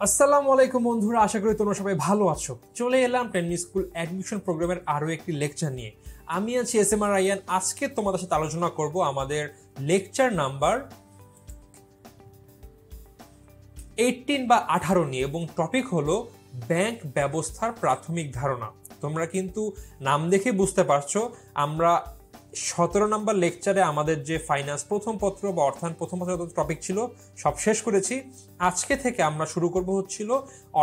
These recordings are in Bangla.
আসসালামু আলাইকুম বন্ধুরা, আশা করি তোমরা সবাই ভালো আছো। চলে এলাম টেনিস স্কুল অ্যাডমিশন প্রোগ্রামের আরো একটি লেকচার নিয়ে। আমি আছি এস এম আর রায়ান। আজকে তোমাদের সাথে আলোচনা করব আমাদের লেকচার নাম্বার 18 বা 18 নিয়ে, এবং টপিক হলো ব্যাংক ব্যবস্থার প্রাথমিক ধারণা। তোমরা কিন্তু নাম দেখে বুঝতে পারছো আমরা 17 নম্বর লেকচারে আমাদের যে ফাইন্যান্স প্রথম পত্র বা অর্থায়ন প্রথম পত্র টপিক ছিল সব শেষ করেছি। আজকে থেকে আমরা শুরু করব হচ্ছিল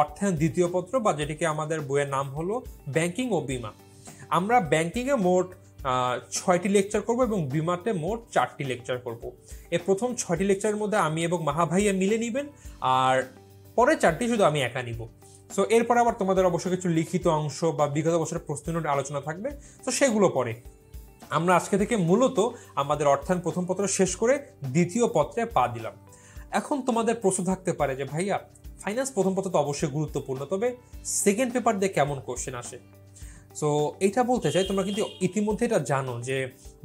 অর্থায়ন দ্বিতীয় পত্র, বা যেটিকে আমাদের বইয়ের নাম হলো ব্যাংকিং ও বিমা। আমরা ব্যাংকিংয়ে মোট 6টি লেকচার করব এবং বিমাতে মোট 4টি লেকচার করব। এই প্রথম 6টি লেকচারের মধ্যে আমি এবং মাহা ভাইয়া মিলে নিবেন, আর পরে 4টি শুধু আমি একা নিব। সো এরপর আবার তোমাদের অবশ্য কিছু লিখিত অংশ বা বিগত বছরের প্রশ্ন নোট আলোচনা থাকবে, তো সেগুলো পরে। আমরা আজকে থেকে মূলত আমাদের অর্থায়ন প্রথম পত্র শেষ করে দ্বিতীয় পত্রে পা দিলাম। এখন তোমাদের প্রশ্ন থাকতে পারে যে ভাইয়া, ফাইন্যান্স প্রথম পত্র তো অবশ্যই গুরুত্বপূর্ণ, তবে সেকেন্ড পেপার দিয়ে কেমন কোশ্চেন আসে? সো এইটা বলতে চাই, তোমরা কিন্তু ইতিমধ্যে এটা জানো যে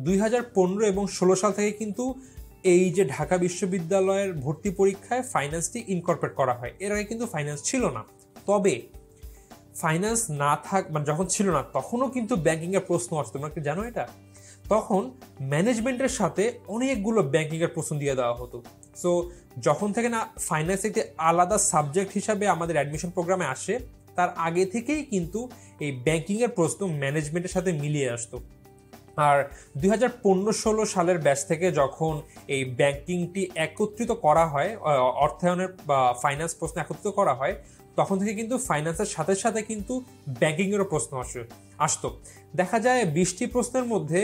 2015 এবং 16 সাল থেকে কিন্তু এই যে ঢাকা বিশ্ববিদ্যালয়ের ভর্তি পরীক্ষায় ফাইন্যান্সটি ইনকর্পোরেট করা হয়। এর আগে কিন্তু ফাইন্যান্স ছিল না। তবে ফাইন্যান্স না মানে যখন ছিল না তখনও কিন্তু ব্যাংকিং এর প্রশ্ন আসতো। তোমরা কি জানো এটা? তখন ম্যানেজমেন্টের সাথে অনেকগুলো ব্যাংকিং এর প্রশ্ন দিয়ে দেওয়া হতো। সো যখন থেকে না ফাইন্যান্স একটি আলাদা সাবজেক্ট হিসাবে আমাদের অ্যাডমিশন প্রোগ্রামে আসে, তার আগে থেকেই কিন্তু এই ব্যাংকিং এর প্রশ্ন ম্যানেজমেন্টের সাথে মিলিয়ে আসতো। আর 2015-16 সালের ব্যাচ থেকে যখন এই ব্যাংকিংটি একত্রিত করা হয়, অর্থায়নের বা ফাইন্যান্স প্রশ্ন একত্রিত করা হয়, তখন থেকে কিন্তু ফাইন্যান্সের সাথে সাথে কিন্তু ব্যাংকিংয়েরও প্রশ্ন আসতো। দেখা যায় 20টি প্রশ্নের মধ্যে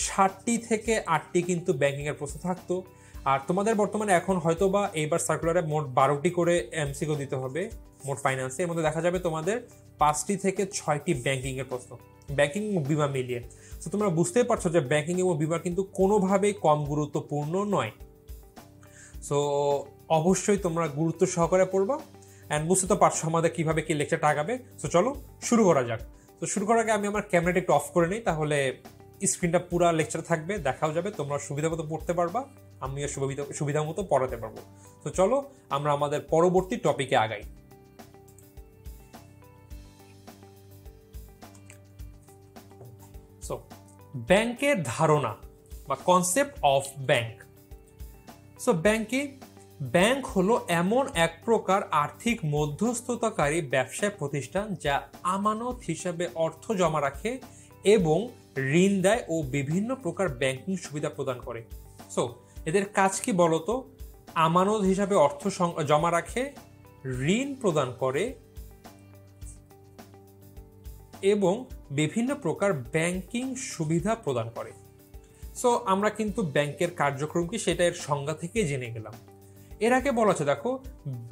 7টি থেকে 8টি কিন্তু ব্যাংকিংয়ের প্রশ্ন থাকতো। আর তোমাদের বর্তমানে এখন হয়তো বা এইবার সার্কুলারে মোট 12টি করে এমসিকিউ দিতে হবে মোট ফাইন্যান্সে। এর মধ্যে দেখা যাবে তোমাদের 5টি থেকে 6টি ব্যাংকিংয়ের প্রশ্ন, ব্যাংকিং ও বিমা মিলিয়ে। তো তোমরা বুঝতেই পারছো যে ব্যাংকিং এবং বিমা কিন্তু কোনোভাবেই কম গুরুত্বপূর্ণ নয়। সো অবশ্যই তোমরা গুরুত্ব সহকারে পড়বা অ্যান্ড বুঝতে তো পারছো আমাদের কিভাবে কি লেকচারটা আগাবে। সো চলো শুরু করা যাক। তো শুরু করার আগে আমি আমার ক্যামেরাটা একটু অফ করে নিই, তাহলে স্ক্রিনটা পুরো লেকচার থাকবে, দেখাও যাবে, তোমরা সুবিধা মতো পড়তে পারবা, আমিও সুবিধা মতো পড়াতে পারবো। তো চলো আমরা আমাদের পরবর্তী টপিকে আগাই। সো ব্যাংকের ধারণা বা concept of bank. So bank হলো এমন এক প্রকার আর্থিক মধ্যস্থতাকারী ব্যবসায় প্রতিষ্ঠান যা আমানত হিসাবে অর্থ জমা রাখে এবং ঋণ দেয় ও বিভিন্ন প্রকার ব্যাংকিং সুবিধা প্রদান করে। সো এদের কাজ কি বলতো? আমানত হিসাবে অর্থ জমা রাখে, ঋণ প্রদান করে এবং বিভিন্ন প্রকার ব্যাংকিং সুবিধা প্রদান করে। সো আমরা কিন্তু ব্যাংকের কার্যক্রম কি সেটা এর সংজ্ঞা থেকে জেনে গেলাম। এর আগে বলা আছে, দেখো,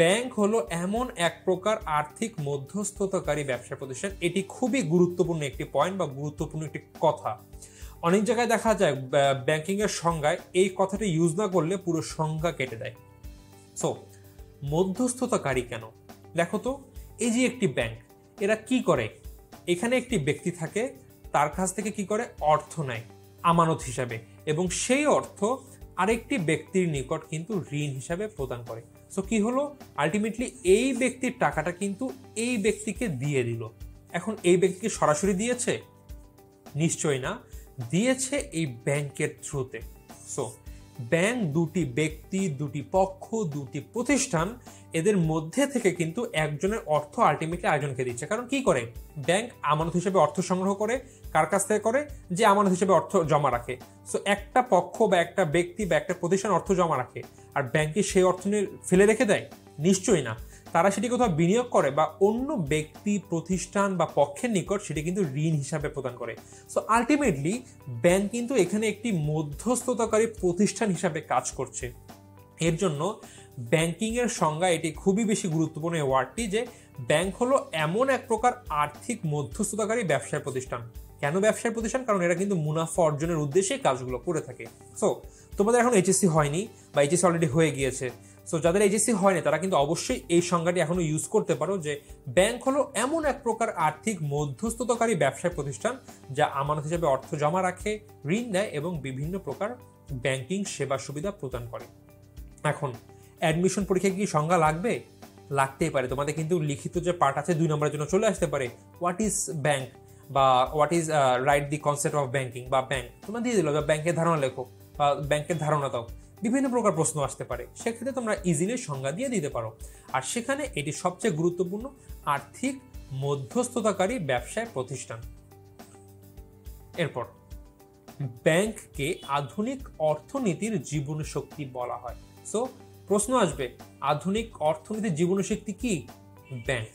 ব্যাংক হলো এমন এক প্রকার আর্থিক মধ্যস্থতাকারী ব্যবসা প্রতিষ্ঠান। এটি খুবই গুরুত্বপূর্ণ একটি পয়েন্ট বা গুরুত্বপূর্ণ একটি কথা। অনেক জায়গায় দেখা যায় ব্যাংকিং এর সংজ্ঞায় এই কথাটি ইউজ না করলে পুরো সংজ্ঞা কেটে দেয়। সো মধ্যস্থতাকারী কেন? দেখো তো, এই যে একটি ব্যাংক, এরা কি করে? এখানে একটি ব্যক্তি থাকে, তার কাছ থেকে কি করে? অর্থ নেয় আমানত হিসাবে, এবং সেই অর্থ আরেকটি ব্যক্তির নিকট কিন্তু ঋণ হিসাবে প্রদান করে। সো কি হলো? আলটিমেটলি এই ব্যক্তির টাকাটা কিন্তু এই ব্যক্তিকে দিয়ে দিল। এখন এই ব্যক্তিকে সরাসরি দিয়েছে? নিশ্চয়ই না, দিয়েছে এই ব্যাংকের থ্রুতে। সো ব্যাংক দুটি ব্যক্তি, দুটি পক্ষ, দুটি প্রতিষ্ঠান, এদের মধ্যে থেকে কিন্তু একজনের অর্থ আলটিমেটলি আরেকজনকে দিচ্ছে। কারণ কি করে? ব্যাংক আমানত হিসেবে অর্থ সংগ্রহ করে, কার কাছ থেকে করে? যে আমানত হিসেবে অর্থ জমা রাখে। সো একটা পক্ষ বা একটা ব্যক্তি বা একটা প্রতিষ্ঠান অর্থ জমা রাখে, আর ব্যাংকে সেই অর্থ নিয়ে ফেলে রেখে দেয়? নিশ্চয়ই না। তারা সেটি কোথাও বিনিয়োগ করে বা অন্য ব্যক্তি, প্রতিষ্ঠান বা পক্ষের নিকট সেটি কিন্তু ঋণ হিসাবে প্রদান করে। সো আলটিমেটলি ব্যাংক কিন্তু এখানে একটি মধ্যস্থতাকারী প্রতিষ্ঠান হিসাবে কাজ করছে। এর জন্য ব্যাংকিং এর সংজ্ঞা এটি খুবই বেশি গুরুত্বপূর্ণ এই ওয়ার্ডটি, যে ব্যাংক হলো এমন এক প্রকার আর্থিক মধ্যস্থতাকারী ব্যবসায় প্রতিষ্ঠান। কেন ব্যবসায় প্রতিষ্ঠান? কারণ এরা কিন্তু মুনাফা অর্জনের উদ্দেশ্যে কাজগুলো করে থাকে। সো তোমাদের এখন এইচএসসি হয়নি বা এইচএসসি অলরেডি হয়ে গিয়েছে, সো যাদের এইচএসসি হয়নি তারা কিন্তু অবশ্যই এই সংজ্ঞাটি এখনো ইউজ করতে পারো, যে ব্যাংক হলো এমন এক প্রকার আর্থিক মধ্যস্থতাকারী ব্যবসায় প্রতিষ্ঠান যা আমানত হিসেবে অর্থ জমা রাখে, ঋণ দেয় এবং বিভিন্ন প্রকার ব্যাংকিং সেবা সুবিধা প্রদান করে। এখন অ্যাডমিশন পরীক্ষায় কি সংজ্ঞা লাগবে? লাগতেই পারে। তোমাদের কিন্তু লিখিত যে পার্ট আছে 2 নম্বরের জন্য চলে আসতে পারে, হোয়াট ইজ ব্যাংক বা what is write the concept of banking বা ব্যাংক তোমরা দিয়ে দিল, বা ব্যাংকের ধারণা লেখো বা ব্যাংকের ধারণা দাও। বিভিন্ন প্রকার প্রশ্ন আসতে পারে, সেক্ষেত্রে তোমরা ইজিলি সংজ্ঞা দিয়ে দিতে পারো। আর সেখানে এটি সবচেয়ে গুরুত্বপূর্ণ, আর্থিক মধ্যস্থতাকারী ব্যবসায় প্রতিষ্ঠান। এরপর ব্যাংককে আধুনিক অর্থনীতির জীবনীশক্তি বলা হয়। সো প্রশ্ন আসবে, আধুনিক অর্থনীতির জীবনীশক্তি কি? ব্যাংক।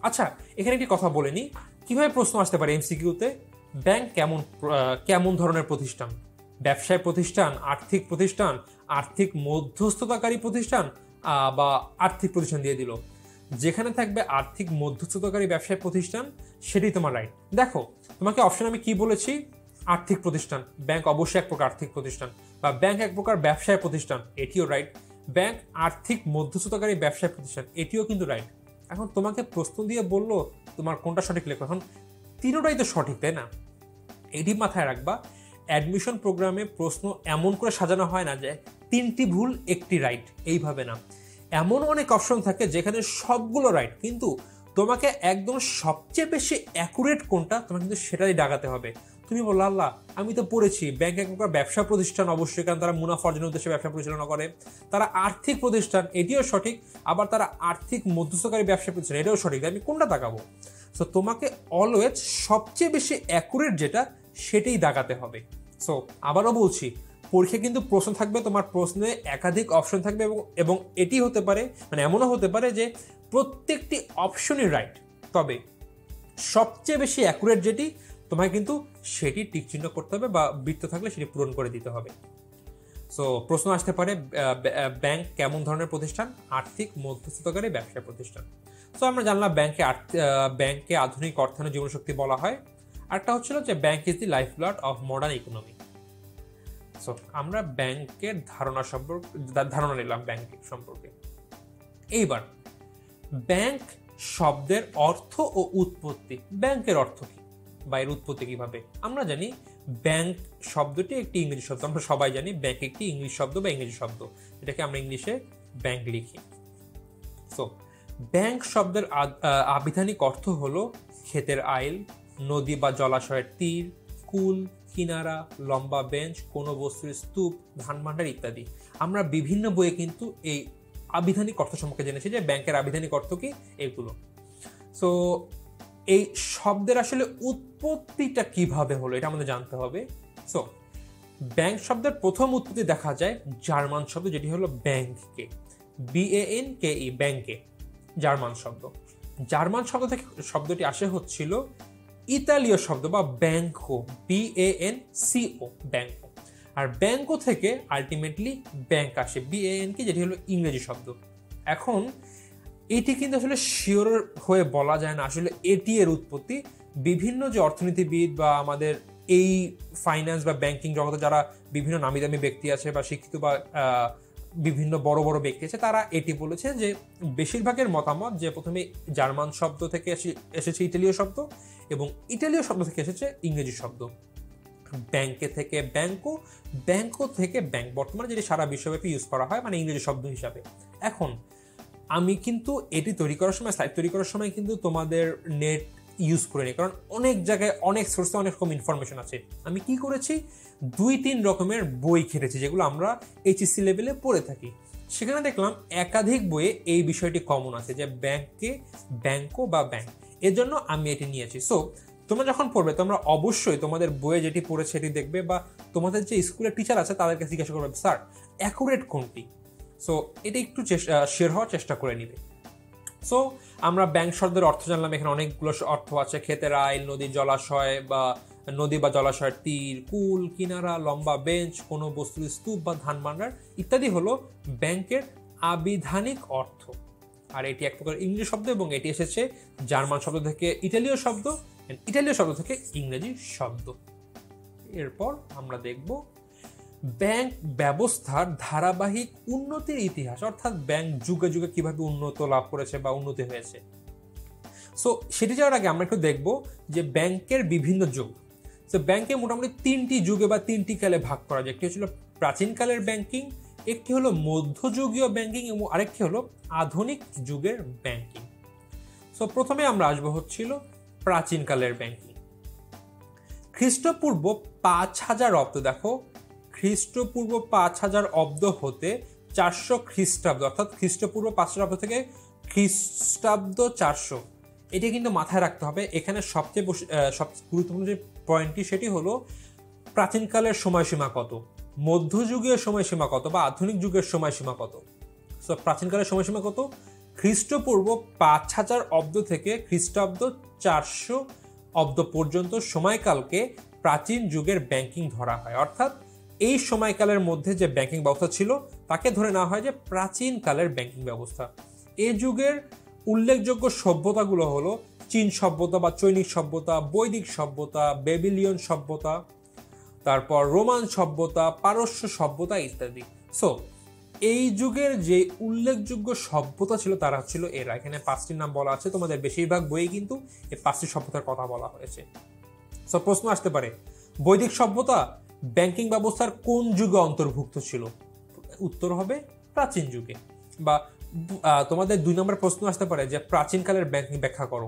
আচ্ছা, এখানে একটি কথা বলে নি, কিভাবে প্রশ্ন আসতে পারে এমসিকিউতে। ব্যাংক কেমন ধরনের প্রতিষ্ঠান? ব্যবসায় প্রতিষ্ঠান, আর্থিক প্রতিষ্ঠান, আর্থিক মধ্যস্থতাকারী প্রতিষ্ঠান বা আর্থিক প্রতিষ্ঠান দিয়ে দিল। যেখানে থাকবে আর্থিক মধ্যস্থতাকারী ব্যবসায় প্রতিষ্ঠান সেটাই তোমার রাইট। দেখো তোমাকে অপশন আমি কি বলেছি, আর্থিক প্রতিষ্ঠান, ব্যাংক অবশ্যই এক প্রকার আর্থিক প্রতিষ্ঠান, বা ব্যাংক এক প্রকার ব্যবসায় প্রতিষ্ঠান, এটিও রাইট। ব্যাংক আর্থিক মধ্যস্থতাকারী ব্যবসায় প্রতিষ্ঠান, এটিও কিন্তু রাইট। এখন তোমাকে প্রশ্ন দিয়ে বললো তোমার কোনটা সঠিক লেখো, এখন তিনোটাই তো সঠিক, তাই না? এটি মাথায় রাখবা, অ্যাডমিশন প্রোগ্রামে প্রশ্ন এমন করে সাজানো হয় না যে 3টি ভুল 1টি রাইট, এইভাবে না। এমন অনেক অপশন থাকে যেখানে সবগুলো রাইট, কিন্তু তোমাকে একদম সবচেয়ে বেশি অ্যাকুরেট কোনটা তোমাকে কিন্তু সেটাই দাগাতে হবে। তুমি বললো আল্লাহ আমি তো পড়েছি ব্যাংক এক প্রকার ব্যবসা প্রতিষ্ঠান, অবশ্যই, কারণ তারা মুনাফা অর্জনের উদ্দেশ্যে ব্যবসা পরিচালনা করে। তারা আর্থিক প্রতিষ্ঠান, এটিও সঠিক। আবার তারা আর্থিক মধ্যস্থকারী ব্যবসা প্রতিষ্ঠান, এটাও সঠিক। আমি কোনটা তাকাবো? সো তোমাকে অলওয়েজ সবচেয়ে বেশি অ্যাকুরেট যেটা সেটাই দাগাতে হবে। সো আবারও বলছি, পরীক্ষা কিন্তু প্রশ্ন থাকবে, তোমার প্রশ্নে একাধিক অপশন থাকবে, এবং এটি হতে পারে, মানে এমনও হতে পারে যে প্রত্যেকটি অপশনই রাইট, তবে সবচেয়ে বেশি অ্যাকুরেট যেটি তোমায় কিন্তু সেটি টিক চিহ্ন করতে হবে, বা বৃত্ত থাকলে সেটি পূরণ করে দিতে হবে। সো প্রশ্ন আসতে পারে ব্যাংক কেমন ধরনের প্রতিষ্ঠান? আর্থিক মধ্যস্থতাকারী ব্যবসায় প্রতিষ্ঠান। সো আমরা জানলাম ব্যাংকে আধুনিক অর্থায়নের জীবনশক্তি বলা হয়। আরেকটা হচ্ছিল যে bank is the life blood of modern economy. So আমরা ব্যাংকের ধারণা নিলাম ব্যাংকের সম্পর্কে। এইবার ব্যাংক শব্দের অর্থ ও উৎপত্তি। ব্যাংকের অর্থ কি বা এর উৎপত্তি কিভাবে? আমরা জানি ব্যাংক শব্দটি একটি ইংরেজি শব্দ, আমরা সবাই জানি ব্যাংক একটি ইংলিশ শব্দ বা ইংরেজি শব্দ, এটাকে আমরা ইংলিশে ব্যাংক লিখি। সো ব্যাংক শব্দের আবিধানিক অর্থ হলো ক্ষেতের আইল, নদী বা জলাশয়ের তীর, কুল, কিনারা, লম্বা বেঞ্চ, কোনো বস্তুর স্তূপ, ধান ভাণ্ডার ইত্যাদি। আমরা বিভিন্ন বইয়ে কিন্তু এই আবিধানিক অর্থ সম্পর্কে জেনেছি যে ব্যাংকের আবিধানিক অর্থ কি, এগুলো। সো এই শব্দের আসলে উৎপত্তিটা কিভাবে হলো এটা আমাদের জানতে হবে। সো ব্যাংক শব্দের প্রথম উৎপত্তি দেখা যায় জার্মান শব্দ, যেটি হলো ব্যাংকে, BANKE, ব্যাংকে, জার্মান শব্দ। জার্মান শব্দ থেকে শব্দটি আসে হচ্ছিল ইতালীয় শব্দ বা ব্যাংকো, BANCO, ব্যাংকো। আর ব্যাংকো থেকে আলটিমেটলি ব্যাংক আসে, BANK, যেটি হলো ইংরেজি শব্দ। এখন এটি কিন্তু আসলে শিওর হয়ে বলা যায় না আসলে এটি এর উৎপত্তি। বিভিন্ন যে অর্থনীতিবিদ বা আমাদের এই ফাইন্যান্স বা ব্যাংকিং জগতে যারা বিভিন্ন নামি দামি ব্যক্তি আছে বা শিক্ষিত বা বিভিন্ন বড় বড় ব্যক্তি আছে, তারা এটি বলেছে যে বেশিরভাগের মতামত যে প্রথমে জার্মান শব্দ থেকে এসেছে ইতালীয় শব্দ, এবং ইতালীয় শব্দ থেকে এসেছে ইংরেজি শব্দ। ব্যাংকে থেকে ব্যাংকো, ব্যাংকো থেকে ব্যাংক, বর্তমানে যেটি সারা বিশ্বব্যাপী ইউজ করা হয়, মানে ইংরেজি শব্দ হিসাবে। এখন আমি কিন্তু এটি তৈরি করার সময়, স্লাইড তৈরি করার সময় কিন্তু তোমাদের নেট ইউজ করে নিই, কারণ অনেক জায়গায় অনেক সোর্সে অনেক রকম ইনফরমেশন আছে। আমি কি করেছি, 2-3 রকমের বই ঘেটেছি যেগুলো আমরা HSC লেভেলে পড়ে থাকি। সেখানে দেখলাম একাধিক বইয়ে এই বিষয়টি কমন আছে যে ব্যাংকে ব্যাংকো বা ব্যাংক, এর জন্য আমি এটি নিয়েছি। সো তোমরা যখন পড়বে তোমরা অবশ্যই তোমাদের বইয়ে যেটি পড়েছে সেটি দেখবে, বা তোমাদের যে স্কুলের টিচার আছে তাদেরকে জিজ্ঞাসা করবে স্যার অ্যাকুরেট কোনটি। সো এটা একটু শেয়ার হওয়ার চেষ্টা করে নিবে। সো আমরা ব্যাংক শব্দের অর্থ জানলাম, এখানে অনেকগুলো অর্থ আছে, ক্ষেতের আইল, নদী জলাশয় বা নদী বা জলাশয়ের তীর, কুল, কিনারা, লম্বা বেঞ্চ, কোনো বস্তুর স্তূপ বা ধান ভাণ্ডার ইত্যাদি হলো ব্যাংকের আবিধানিক অর্থ। আর এটি এক প্রকার ইংরেজি শব্দ, এবং এটি এসেছে জার্মান শব্দ থেকে ইতালীয় শব্দ, ইতালীয় শব্দ থেকে ইংরেজি শব্দ। এরপর আমরা দেখব ব্যাংক ব্যবস্থার ধারাবাহিক উন্নতির ইতিহাস, অর্থাৎ ব্যাংক যুগে যুগে কিভাবে উন্নত লাভ করেছে বা উন্নতি হয়েছে। সো সেটি যাওয়ার আগে আমরা একটু দেখব যে ব্যাংকের বিভিন্ন যুগ। সো ব্যাংকে মোটামুটি 3টি যুগে বা 3টি কালে ভাগ করা যায়। একটি হচ্ছিল প্রাচীনকালের ব্যাংকিং, একটি হলো মধ্যযুগীয় ব্যাংকিং এবং আরেকটি হলো আধুনিক যুগের ব্যাংকিং। সো প্রথমে আমরা আসবো হচ্ছিল প্রাচীনকালের ব্যাংকিং। খ্রিস্টপূর্ব 5000 অব্দ, দেখো খ্রিস্টপূর্ব 5000 অব্দ হতে 400 খ্রিস্টাব্দ, অর্থাৎ খ্রিস্টপূর্ব 500 অব্দ থেকে খ্রিস্টাব্দ 400, এটা কিন্তু মাথায় রাখতে হবে। এখানে সবচেয়ে গুরুত্বপূর্ণ যে পয়েন্টটি সেটি হলো প্রাচীনকালের সময়সীমা কত, মধ্যযুগীয় সময়সীমা কত বা আধুনিক যুগের সময়সীমা কত। সো প্রাচীনকালের সময়সীমা কত, খ্রিস্টপূর্ব 5000 অব্দ থেকে খ্রিস্টাব্দ 400 অব্দ পর্যন্ত সময়কালকে প্রাচীন যুগের ব্যাংকিং ধরা হয়। অর্থাৎ এই সময়কালের মধ্যে যে ব্যাংকিং ব্যবস্থা ছিল তাকে ধরে নেওয়া হয় যে প্রাচীন কালের ব্যাংকিং ব্যবস্থা। এই যুগের উল্লেখযোগ্য সভ্যতাগুলো হলো চীন সভ্যতা বা চৈনিক সভ্যতা, বৈদিক সভ্যতা, বেবিলিয়ন সভ্যতা, তারপর রোমান সভ্যতা, পারস্য সভ্যতা ইত্যাদি। সো এই যুগের যে উল্লেখযোগ্য সভ্যতা ছিল তারা ছিল এরা। এখানে 5টির নাম বলা আছে, তোমাদের বেশিরভাগ বইয়ে কিন্তু এই 5টি সভ্যতার কথা বলা হয়েছে। সো প্রশ্ন আসতে পারে, বৈদিক সভ্যতা ব্যাংকিং ব্যবস্থার কোন যুগে অন্তর্ভুক্ত ছিল? উত্তর হবে প্রাচীন যুগে। বা তোমাদের 2 নম্বর প্রশ্ন আসতে পারে যে প্রাচীনকালের ব্যাংকিং ব্যাখ্যা করো,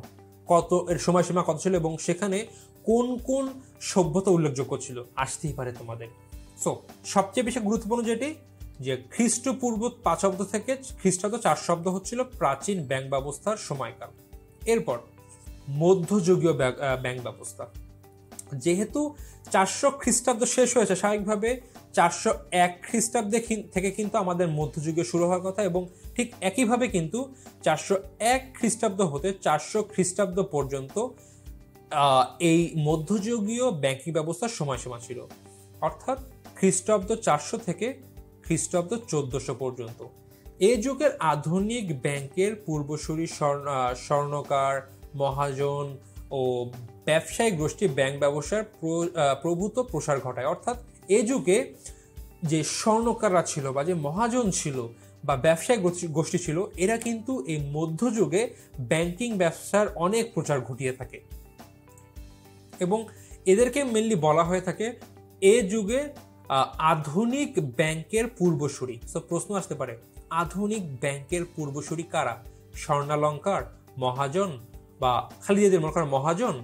কত এর সময়সীমা কত ছিল এবং সেখানে কোন কোন সভ্যতা উল্লেখযোগ্য ছিল, আসতেই পারে তোমাদের। সো সবচেয়ে বেশি গুরুত্বপূর্ণ যেটি, যে খ্রিস্টপূর্ব 5 অব্দ থেকে খ্রিস্টাব্দ 400 অব্দ হচ্ছিল প্রাচীন ব্যাংক ব্যবস্থার সময়কাল। এরপর মধ্যযুগীয় ব্যাংক ব্যবস্থা। যেহেতু 400 খ্রিস্টাব্দ শেষ হয়েছে, স্বাভাবিকভাবে 401 খ্রিস্টাব্দে থেকে কিন্তু আমাদের মধ্যযুগে শুরু হওয়ার কথা, এবং ঠিক একইভাবে কিন্তু 401 খ্রিস্টাব্দ হতে 400 খ্রিস্টাব্দ পর্যন্ত এই মধ্যযুগীয় ব্যাংকিং ব্যবস্থার সময়সীমা ছিল। অর্থাৎ খ্রিস্টাব্দ 400 থেকে খ্রিস্টাব্দ 1400 পর্যন্ত। এই যুগের আধুনিক ব্যাংকের পূর্বসূরি স্বর্ণকার, মহাজন ও ব্যবসায়িক গোষ্ঠী ব্যাংক ব্যবসার প্রভূত প্রসার ঘটায়। অর্থাৎ এই যুগে যে স্বর্ণকাররা ছিল বা যে মহাজন ছিল বা ব্যবসায়িক গোষ্ঠী ছিল, এরা কিন্তু এই মধ্যযুগে ব্যাংকিং ব্যবসার অনেক প্রচার ঘটিয়ে থাকে এবং এদেরকে মেনলি বলা হয়ে থাকে এ যুগে আধুনিক ব্যাংকের পূর্বসূরি। তো প্রশ্ন আসতে পারে, আধুনিক ব্যাংকের পূর্বসূরি কারা? স্বর্ণালঙ্কার, মহাজন, বা খালি দিয়ে মনে করেন মহাজন,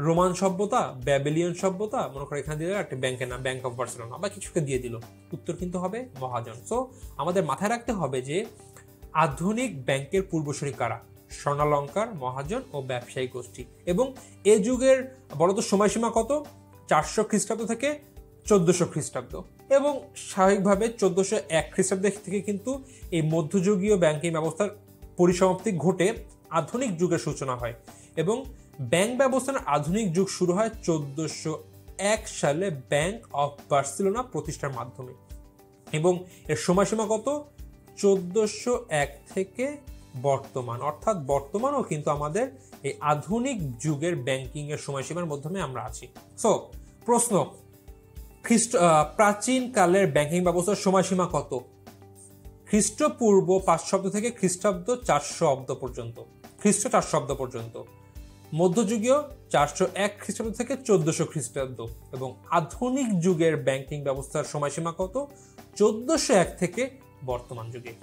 রোমান সভ্যতা, ব্যাবিলিয়ন সভ্যতা, মনে করো এখানে দিয়ে একটা ব্যাংকের নাম ব্যাংক অফ বার্সেলোনা বা কিছুকে দিয়ে দিল, উত্তর কিন্তু হবে মহাজন। সো আমাদের মাথায় রাখতে হবে যে আধুনিক ব্যাংকের পূর্বসূরি কারা? স্বর্ণালঙ্কার, মহাজন ও ব্যবসায়ী গোষ্ঠী। এবং এ যুগের বলতো সময়সীমা কত? 400 খ্রিস্টাব্দ থেকে 1400 খ্রিস্টাব্দ। এবং স্বাভাবিকভাবে 1401 খ্রিস্টাব্দ থেকে কিন্তু এই মধ্যযুগীয় ব্যাংকিং ব্যবস্থার পরিসমাপ্তি ঘটে আধুনিক যুগের সূচনা হয় এবং ব্যাংক ব্যবস্থার আধুনিক যুগ শুরু হয় 1401 সালে ব্যাংক অফ বার্সেলোনা প্রতিষ্ঠার মাধ্যমে। এবং এর সময়সীমা কত? 1401 থেকে বর্তমান। অর্থাৎ বর্তমানও কিন্তু আমাদের এই আধুনিক যুগের ব্যাংকিং এর সময়সীমার মাধ্যমে আমরা আছি। সো প্রশ্ন, প্রাচীন কালের ব্যাংকিং ব্যবস্থার সময়সীমা কত? খ্রিস্টপূর্ব 500 অব্দ থেকে খ্রিস্টাব্দ 400 অব্দ পর্যন্ত, খ্রিস্ট 400 অব্দ পর্যন্ত। মধ্যযুগীয় 401 খ্রিস্টাব্দ থেকে 1400 খ্রিস্টাব্দ। এবং আধুনিক যুগের ব্যাংকিং ব্যবস্থার সময়সীমা কত? 1401 থেকে বর্তমান যুগে।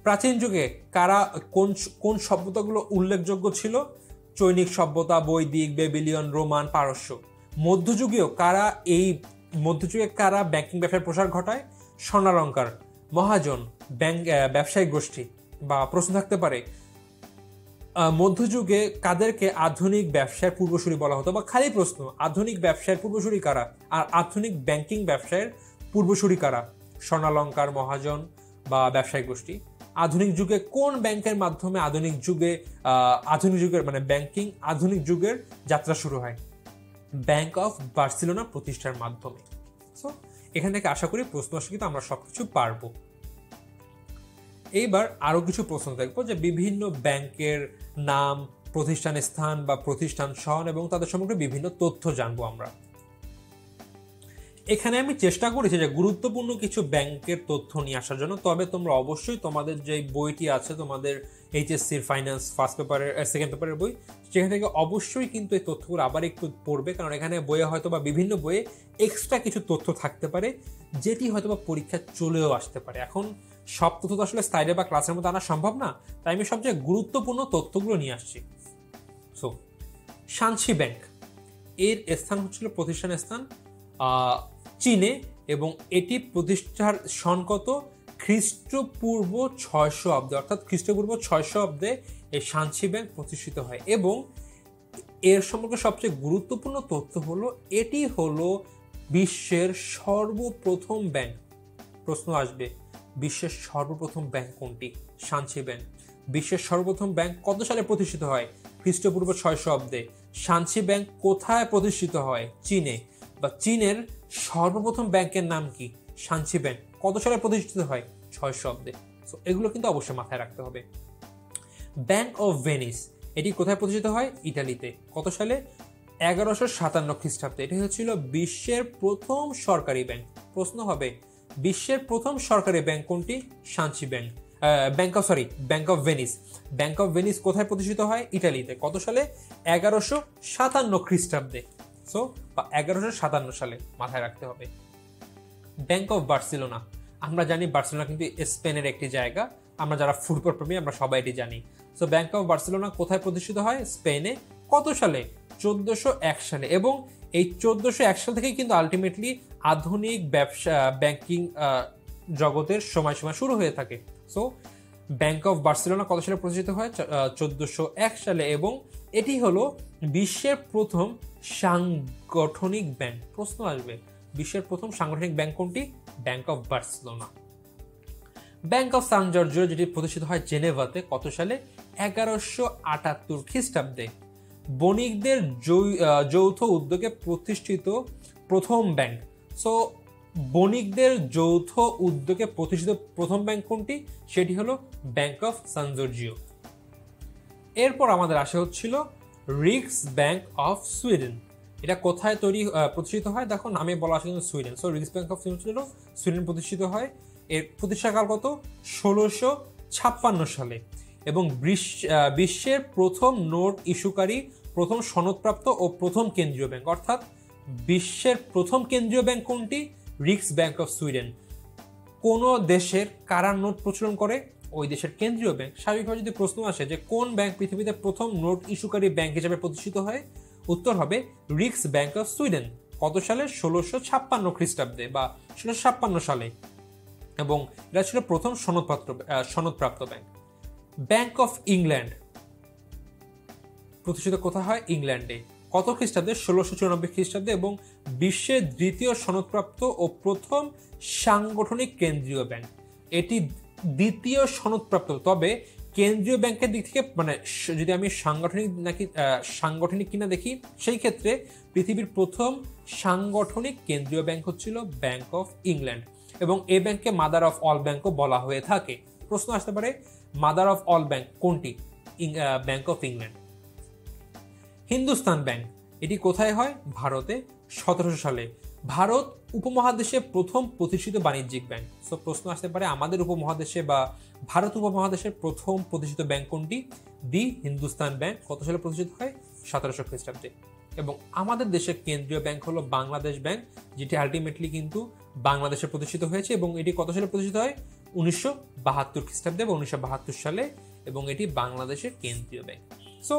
প্রাচীন যুগে কারা কোন সভ্যতাগুলো উল্লেখযোগ্য ছিল? চৈনিক সভ্যতা, বৈদিক, বেবিলিয়ন, রোমান, পারস্য। মধ্যযুগীয় কারা ব্যাংকিং ব্যবসার প্রসার ঘটায়? স্বর্ণালঙ্কার, মহাজন, ব্যবসায়িক গোষ্ঠী। বা প্রশ্ন থাকতে পারে, মধ্যযুগে কাদেরকে আধুনিক ব্যবসার পূর্বসূরি বলা হতো? বা খালি প্রশ্ন, আধুনিক ব্যবসায়ের পূর্বসূরি কারা আর আধুনিক ব্যাংকিং ব্যবসায়ের পূর্বসূরি কারা? স্বর্ণালঙ্কার, মহাজন বা ব্যবসায়িক গোষ্ঠী। আধুনিক যুগে কোন ব্যাংকের মাধ্যমে আধুনিক যুগের মানে ব্যাংকিং আধুনিক যুগের যাত্রা শুরু হয়? ব্যাংক অফ বার্সেলোনা প্রতিষ্ঠার মাধ্যমে। সো এখান থেকে আশা করি প্রশ্ন আসে কিন্তু আমরা সবকিছু পারবো। এইবার আরো কিছু প্রশ্ন দেখবো, যে বিভিন্ন ব্যাংকের নাম, প্রতিষ্ঠানের স্থান বা প্রতিষ্ঠান সন এবং তাদের সম্পর্কে বিভিন্ন তথ্য জানবো আমরা। এখানে আমি চেষ্টা করেছি যে গুরুত্বপূর্ণ কিছু ব্যাংকের তথ্য নিয়ে আসার জন্য, তবে তোমরা অবশ্যই তোমাদের যে বইটি আছে তোমাদের এইচএসসির ফাইন্যান্স ফার্স্ট পেপারের সেকেন্ড পেপারের বই, সেখান থেকে অবশ্যই কিন্তু এই তথ্যগুলো আবার একটু পড়বে, কারণ এখানে বইয়ে হয়তো বা বিভিন্ন বইয়ে এক্সট্রা কিছু তথ্য থাকতে পারে যেটি হয়তো বা পরীক্ষা চলেও আসতে পারে। এখন সব তথ্য তো আসলে স্লাইডে বা ক্লাসের মধ্যে আনা সম্ভব না, তাই আমি সবচেয়ে গুরুত্বপূর্ণ তথ্যগুলো নিয়ে আসছি। সো শানসি ব্যাংক এর স্থান হচ্ছিল প্রতিষ্ঠানের স্থান চীনে, এবং এটি প্রতিষ্ঠার সন কত? খ্রিস্টপূর্ব 600 অব্দে, অর্থাৎ খ্রিস্টপূর্ব 600 অব্দে এই শানসি ব্যাংক প্রতিষ্ঠিত হয়। এবং এর সম্পর্কে সবচেয়ে গুরুত্বপূর্ণ তথ্য হলো এটি হলো বিশ্বের সর্বপ্রথম ব্যাংক। প্রশ্ন আসবে, বিশ্বের সর্বপ্রথম ব্যাংক কোনটি? Shanxi bank. বিশ্বের সর্বপ্রথম ব্যাংক কত সালে প্রতিষ্ঠিত হয়? খ্রিস্টপূর্ব 600 অব্দে। শানসি ব্যাংক কোথায় প্রতিষ্ঠিত হয়? চীনে। বা চীনের সর্বপ্রথম ব্যাংকের নাম কি? Shanxi bank. কত সালে প্রতিষ্ঠিত হয়? 600 অব্দে। সো এগুলো কিন্তু অবশ্যই মাথায় রাখতে হবে। ব্যাংক অফ ভেনিস এটি কোথায় প্রতিষ্ঠিত হয়? ইটালিতে। কত সালে? 1157 খ্রিস্টাব্দে। এটি হচ্ছিল বিশ্বের প্রথম সরকারি ব্যাংক। প্রশ্ন হবে, বিশ্বের প্রথম সরকারি ব্যাংক কোনটি? Shanxi bank. Bank of Venice. Bank of Venice কোথায় প্রতিষ্ঠিত হয়? ইটালিতে। কত সালে? 1157 খ্রিস্টাব্দে। সো বা 1157 সালে মাথায় রাখতে হবে। Bank of Barcelona. আমরা জানি বার্সেলোনা কিন্তু স্পেনের একটি জায়গা, আমরা যারা ফুটবল প্রেমী আমরা সবাই এটি জানি। সো ব্যাংক অফ বার্সেলোনা কোথায় প্রতিষ্ঠিত হয়? স্পেনে। কত সালে? 1401 সালে। এবং এই 1401 সাল থেকেই কিন্তু আলটিমেটলি আধুনিক ব্যবসা ব্যাংকিং জগতের সময়সীমা শুরু হয়ে থাকে। সো ব্যাংক অফ বার্সেলোনা কত সালে প্রতিষ্ঠিত হয়? 1401 সালে। এবং এটি হলো বিশ্বের প্রথম সাংগঠনিক ব্যাংক। প্রশ্ন আসবে, বিশ্বের প্রথম সাংগঠনিক ব্যাংক কোনটি? Bank of Barcelona. Bank of San Giorgio যেটি প্রতিষ্ঠিত হয় জেনেভাতে। কত সালে? 1178 খ্রিস্টাব্দে। বণিকদের যৌথ উদ্যোগে প্রতিষ্ঠিত প্রথম ব্যাংক। সো বণিকদের যৌথ উদ্যোগে প্রতিষ্ঠিত প্রথম ব্যাংক কোনটি? সেটি হলো ব্যাংক অফ সান জর্জিও। এরপর আমাদের আসা হচ্ছিল রিক্স ব্যাংক অফ সুইডেন। এটা কোথায় প্রতিষ্ঠিত হয়? দেখো নামে বলা আছে কিন্তু সুইডেন। সো রিক্স ব্যাংক অফ সুইডেন প্রতিষ্ঠিত হয়। এর প্রতিষ্ঠাকাল কত? 1656 সালে। এবং বিশ্বের প্রথম নোট ইস্যুকারী, প্রথম সনদপ্রাপ্ত ও প্রথম কেন্দ্রীয় ব্যাংক। অর্থাৎ বিশ্বের প্রথম কেন্দ্রীয় ব্যাংক কোনটি? রিক্স ব্যাংক অফ সুইডেন। কোন দেশের কারা নোট প্রচলন করে? ওই দেশের কেন্দ্রীয় ব্যাংক। স্বাভাবিকভাবে যদি প্রশ্ন আসে যে কোন ব্যাংক পৃথিবীতে প্রথম নোট ইস্যুকারী ব্যাংক হিসেবে প্রতিষ্ঠিত হয়, উত্তর হবে রিক্স ব্যাংক অফ সুইডেন। কত সালে? 1656 খ্রিস্টাব্দে বা 1656 সালে। এবং এটা ছিল প্রথম সনদপ্রাপ্ত ব্যাংক। ব্যাংক অফ ইংল্যান্ড প্রতিষ্ঠিত কোথায় হয়? ইংল্যান্ডে। কত খ্রিস্টাব্দে? 1694 খ্রিস্টাব্দে। এবং বিশ্বের দ্বিতীয় সনদপ্রাপ্ত ও প্রথম সাংগঠনিক কেন্দ্রীয় ব্যাংক। এটি দ্বিতীয় সনদপ্রাপ্ত, তবে কেন্দ্রীয় ব্যাংকের দিক থেকে মানে যদি আমি সাংগঠনিক কিনা দেখি, সেই ক্ষেত্রে পৃথিবীর প্রথম সাংগঠনিক কেন্দ্রীয় ব্যাংক হচ্ছিল ব্যাংক অফ ইংল্যান্ড। এবং এই ব্যাংককে মাদার অফ অল ব্যাংকও বলা হয়ে থাকে। প্রশ্ন আসতে পারে, মাদার অফ অল ব্যাংক কোনটি? Bank of England. Hindustan bank এটি কোথায় হয়? ভারতে। 1700 সালে। ভারত উপমহাদেশে প্রথম প্রতিষ্ঠিত বাণিজ্যিক ব্যাংক। সো প্রশ্ন আসতে পারে আমাদের উপমহাদেশে বা ভারত উপমহাদেশের প্রথম প্রতিষ্ঠিত ব্যাংক কোনটি? দি হিন্দুস্তান ব্যাংক। কত সালে প্রতিষ্ঠিত হয়? 1700 খ্রিস্টাব্দে। এবং আমাদের দেশের কেন্দ্রীয় ব্যাংক হলো বাংলাদেশ ব্যাংক, যেটি আলটিমেটলি কিন্তু বাংলাদেশে প্রতিষ্ঠিত হয়েছে। এবং এটি কত সালে প্রতিষ্ঠিত হয়? 1972 খ্রিস্টাব্দে বা 1972 সালে। এবং এটি বাংলাদেশের কেন্দ্রীয় ব্যাংক। সো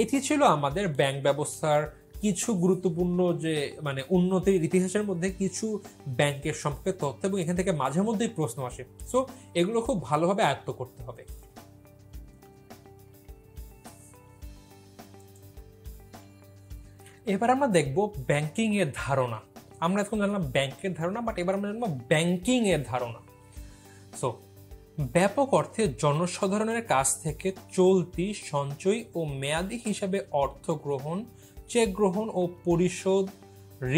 এটি ছিল আমাদের ব্যাংক ব্যবস্থার কিছু গুরুত্বপূর্ণ যে মানে উন্নতির ইতিহাসের মধ্যে কিছু ব্যাংকের সম্পর্কে তথ্য, এবং এখান থেকে মাঝে মধ্যেই প্রশ্ন আসে। সো এগুলো খুব ভালোভাবে আয়ত্ত করতে হবে। এবার আমরা দেখব ব্যাংকিং এর ধারণা। আমরা এখন জানলাম ব্যাংকের ধারণা, বাট এবার আমরা জানবো ব্যাংকিং এর ধারণা। সো ব্যাপক অর্থে জনসাধারণের কাছ থেকে চলতি, সঞ্চয় ও মেয়াদি হিসাবে অর্থ গ্রহণ, চেক গ্রহণ ও পরিশোধ,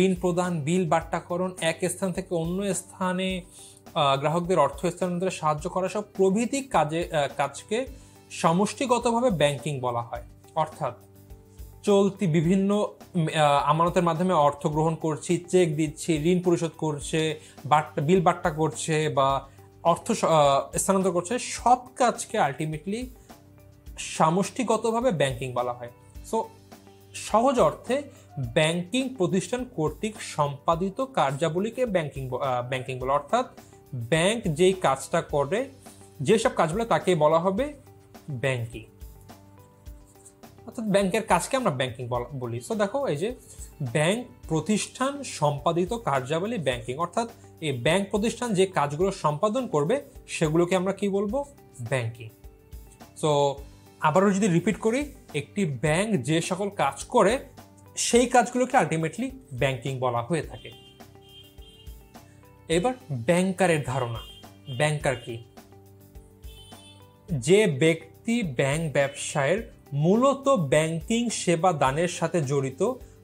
ঋণ প্রদান, বিল বাট্টাকরণ, এক স্থান থেকে অন্য স্থানে গ্রাহকদের অর্থ স্থানান্তরে সাহায্য করা সব প্রভৃতি কাজকে সমষ্টিগতভাবে ব্যাংকিং বলা হয়। অর্থাৎ চলতি বিভিন্ন আমানতের মাধ্যমে অর্থ গ্রহণ করছি, চেক দিচ্ছি, ঋণ পরিশোধ করছে, বিল বাট্টা করছে বা অর্থ স্থানান্তর করছে, সব কাজকে আলটিমেটলি সামষ্টিগতভাবে ব্যাংকিং বলা হয়। সো সহজ অর্থে ব্যাংকিং প্রতিষ্ঠান কর্তৃক সম্পাদিত কার্যাবলীকে ব্যাংকিং বলে। অর্থাৎ ব্যাংক যেই কাজটা করে, যেসব কাজগুলো তাকে বলা হবে ব্যাংকিং। অর্থাৎ ব্যাংকের কাজকে আমরা ব্যাংকিং বলি। সো দেখো, এই যে ব্যাংক প্রতিষ্ঠান সম্পাদিত কার্যাবলী ব্যাংকিং, অর্থাৎ এই ব্যাংক প্রতিষ্ঠান যে কাজগুলো সম্পাদন করবে সেগুলোকে আমরা কি বলবো? ব্যাংকিং। সো আবারও যদি রিপিট করি, একটি ব্যাংক যে সকল কাজ করে সেই কাজগুলোকে আলটিমেটলি ব্যাংকিং বলা হয়ে থাকে। এবার ব্যাংকারের ধারণা। ব্যাংকার কি? যে ব্যক্তি ব্যাংক ব্যবসায়ের মূলত ব্যাংকিং সেবা দানের সাথে জড়িত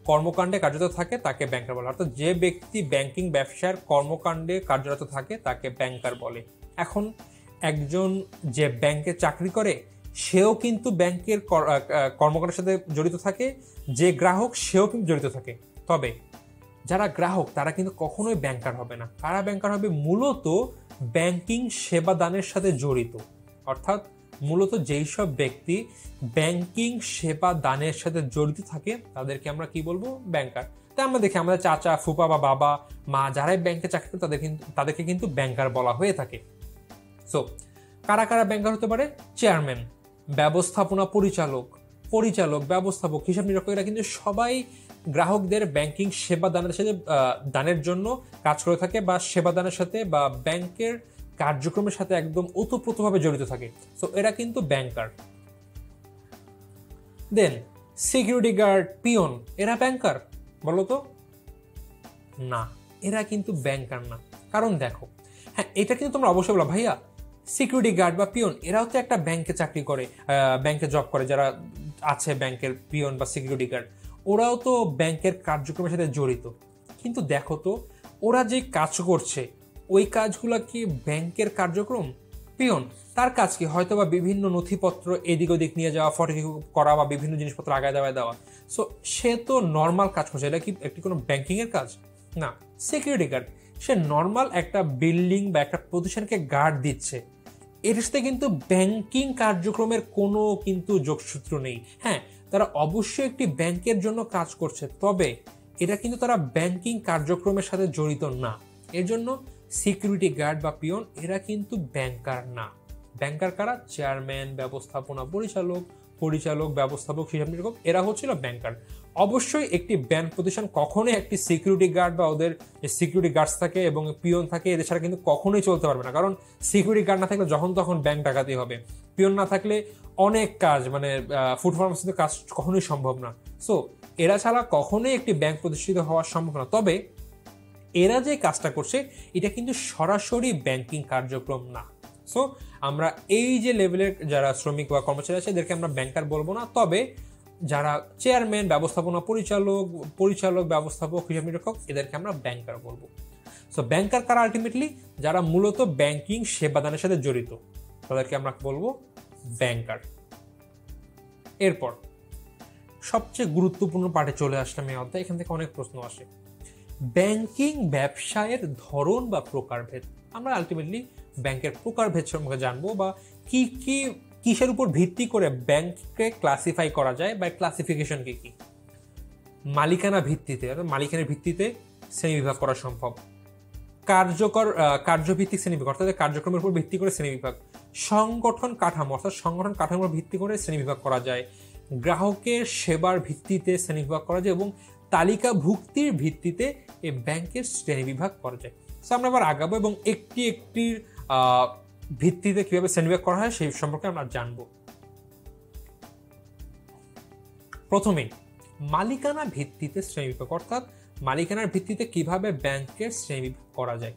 কর্মকাণ্ডে কার্যরত থাকে তাকে ব্যাংকার বলে। অর্থাৎ যে ব্যক্তি ব্যাংকিং ব্যবসার কর্মকাণ্ডে কার্যরত থাকে তাকে ব্যাংকার বলে। এখন একজন যে ব্যাংকে চাকরি করে সেও কিন্তু ব্যাংকের কর্মকাণ্ডের সাথে জড়িত থাকে, যে গ্রাহক সেও কিন্তু জড়িত থাকে। তবে যারা গ্রাহক তারা কিন্তু কখনোই ব্যাংকার হবে না। কারা ব্যাংকার হবে? মূলত ব্যাংকিং সেবা দানের সাথে জড়িত। অর্থাৎ মূলত যেই সব ব্যক্তি ব্যাংকিং সেবা দানের সাথে জড়িত থাকে তাদেরকে আমরা কি বলবো? ব্যাংকার। তাই আমরা দেখি আমাদের চাচা, ফুপা বা বাবা, মা যারাই ব্যাংকে চাকরি করে তাদেরকে কিন্তু ব্যাংকার বলা হয়ে থাকে। সো কারা কারা ব্যাংকার হতে পারে? চেয়ারম্যান, ব্যবস্থাপনা পরিচালক, ব্যবস্থাপক, হিসাব নিরীক্ষক, এরা কিন্তু সবাই গ্রাহকদের ব্যাংকিং সেবা দানের জন্য কাজ করে থাকে বা সেবা দানের সাথে বা ব্যাংকের কার্যক্রমের সাথে একদম ওতপ্রোতভাবে জড়িত থাকে। সো এরা কিন্তু ব্যাংকার। দেন সিকিউরিটি গার্ড, পিয়ন, এরা ব্যাংকার? বলো তো না, এরা কিন্তু ব্যাংকার না। কারণ দেখো, হ্যাঁ এটা কিন্তু তোমরা অবশ্যই বলো, ভাইয়া সিকিউরিটি গার্ড বা পিয়ন এরাও তো একটা ব্যাংকে চাকরি করে, ব্যাংকে জব করে, যারা আছে ব্যাংকের পিয়ন বা সিকিউরিটি গার্ড, ওরাও তো ব্যাংকের কার্যক্রমের সাথে জড়িত। কিন্তু দেখো তো, ওরা যে কাজ করছে ওই কাজগুলো কি ব্যাংকের কার্যক্রম? পিয়ন তার কাজ কি? হয়তো বা বিভিন্ন নথিপত্র এদিক ওদিক নিয়ে যাওয়া, ফটোকপি করা বা বিভিন্ন জিনিসপত্র আগায় দেওয়া। সো সে তো নর্মাল কাজ করছে, এটা কি একটি কোনো ব্যাংকিং এর কাজ? না। সিকিউরিটি গার্ড সে নর্মাল একটা বিল্ডিং বা একটা প্রতিষ্ঠানকে গার্ড দিচ্ছে, এর সাথে কিন্তু ব্যাংকিং কার্যক্রমের কোনো কিন্তু যোগসূত্র নেই। হ্যাঁ, তারা অবশ্যই একটি ব্যাংকের জন্য কাজ করছে, তবে এটা কিন্তু তারা ব্যাংকিং কার্যক্রমের সাথে জড়িত না। এর জন্য সিকিউরিটি গার্ড বা পিয়ন এরা কিন্তু ব্যাংকার না। ব্যাংকার কারা? চেয়ারম্যান, ব্যবস্থাপনা পরিচালক, ব্যবস্থাপক, হিসাব নিরীক্ষক, এরা হচ্ছিল ব্যাংকার। অবশ্যই একটি ব্যাংক প্রতিষ্ঠান কখনোই একটি সিকিউরিটি গার্ড বা ওদের সিকিউরিটি গার্ডস থাকে এবং পিয়ন থাকে, এদের ছাড়া কিন্তু কখনোই চলতে পারবে না। কারণ সিকিউরিটি গার্ড না থাকলে যখন তখন ব্যাংক ডাকাতি হবে, পিয়ন না থাকলে অনেক কাজ মানে ফুড ফার্মাসিতে কাজ কখনোই সম্ভব না। সো এরা ছাড়া কখনোই একটি ব্যাংক প্রতিষ্ঠিত হওয়া সম্ভব না। তবে এরা যে কাজটা করছে এটা কিন্তু সরাসরি ব্যাংকিং কার্যক্রম না। সো আমরা এই যে লেভেলের যারা শ্রমিক বা কর্মচারী আছে এদেরকে আমরা ব্যাংকার বলবো না, তবে যারা চেয়ারম্যান, ব্যবস্থাপনা পরিচালক, ব্যবস্থাপক, হিসাব নিরীক্ষক, এদেরকে আমরা ব্যাংকার বলবো। সো ব্যাংকার কারা? আলটিমেটলি যারা মূলত ব্যাংকিং সেবাদানের সাথে জড়িত তাদেরকে আমরা বলবো ব্যাংকার। এরপর সবচেয়ে গুরুত্বপূর্ণ পার্টে চলে আসলাম এই অধ্যায়। এখান থেকে অনেক প্রশ্ন আসে। ব্যাংকিং ব্যবসায়ের ধরন বা প্রকারভেদ। আমরা আলটিমেটলি ব্যাংকের প্রকারভেদ সম্পর্কে জানবো বা কিসের উপর ভিত্তি করে ব্যাংককে ক্লাসিফাই করা যায় বা ক্লাসিফিকেশন কি। মালিকানা ভিত্তিতে, মালিকানার ভিত্তিতে শ্রেণীবিভাগ করা সম্ভব। কার্যভিত্তিক শ্রেণীবিভাগ, অর্থাৎ কার্যক্রমের উপর ভিত্তি করে শ্রেণীবিভাগ। সংগঠন কাঠামো, অর্থাৎ সংগঠন কাঠামোর ভিত্তি করে শ্রেণীবিভাগ করা যায়। গ্রাহকের সেবার ভিত্তিতে শ্রেণীবিভাগ করা যায় এবং তালিকাভুক্তির ভিত্তিতে এই ব্যাংকের শ্রেণীবিভাগ করা যায়। সো আমরা আবার আগাবো এবং একটির ভিত্তিতে কিভাবে শ্রেণীবিভাগ করা হয় সেই সম্পর্কে আমরা জানবো। প্রথমে মালিকানা ভিত্তিতে শ্রেণীবিভাগ, অর্থাৎ মালিকানার ভিত্তিতে কিভাবে ব্যাংকের শ্রেণীবিভাগ করা যায়।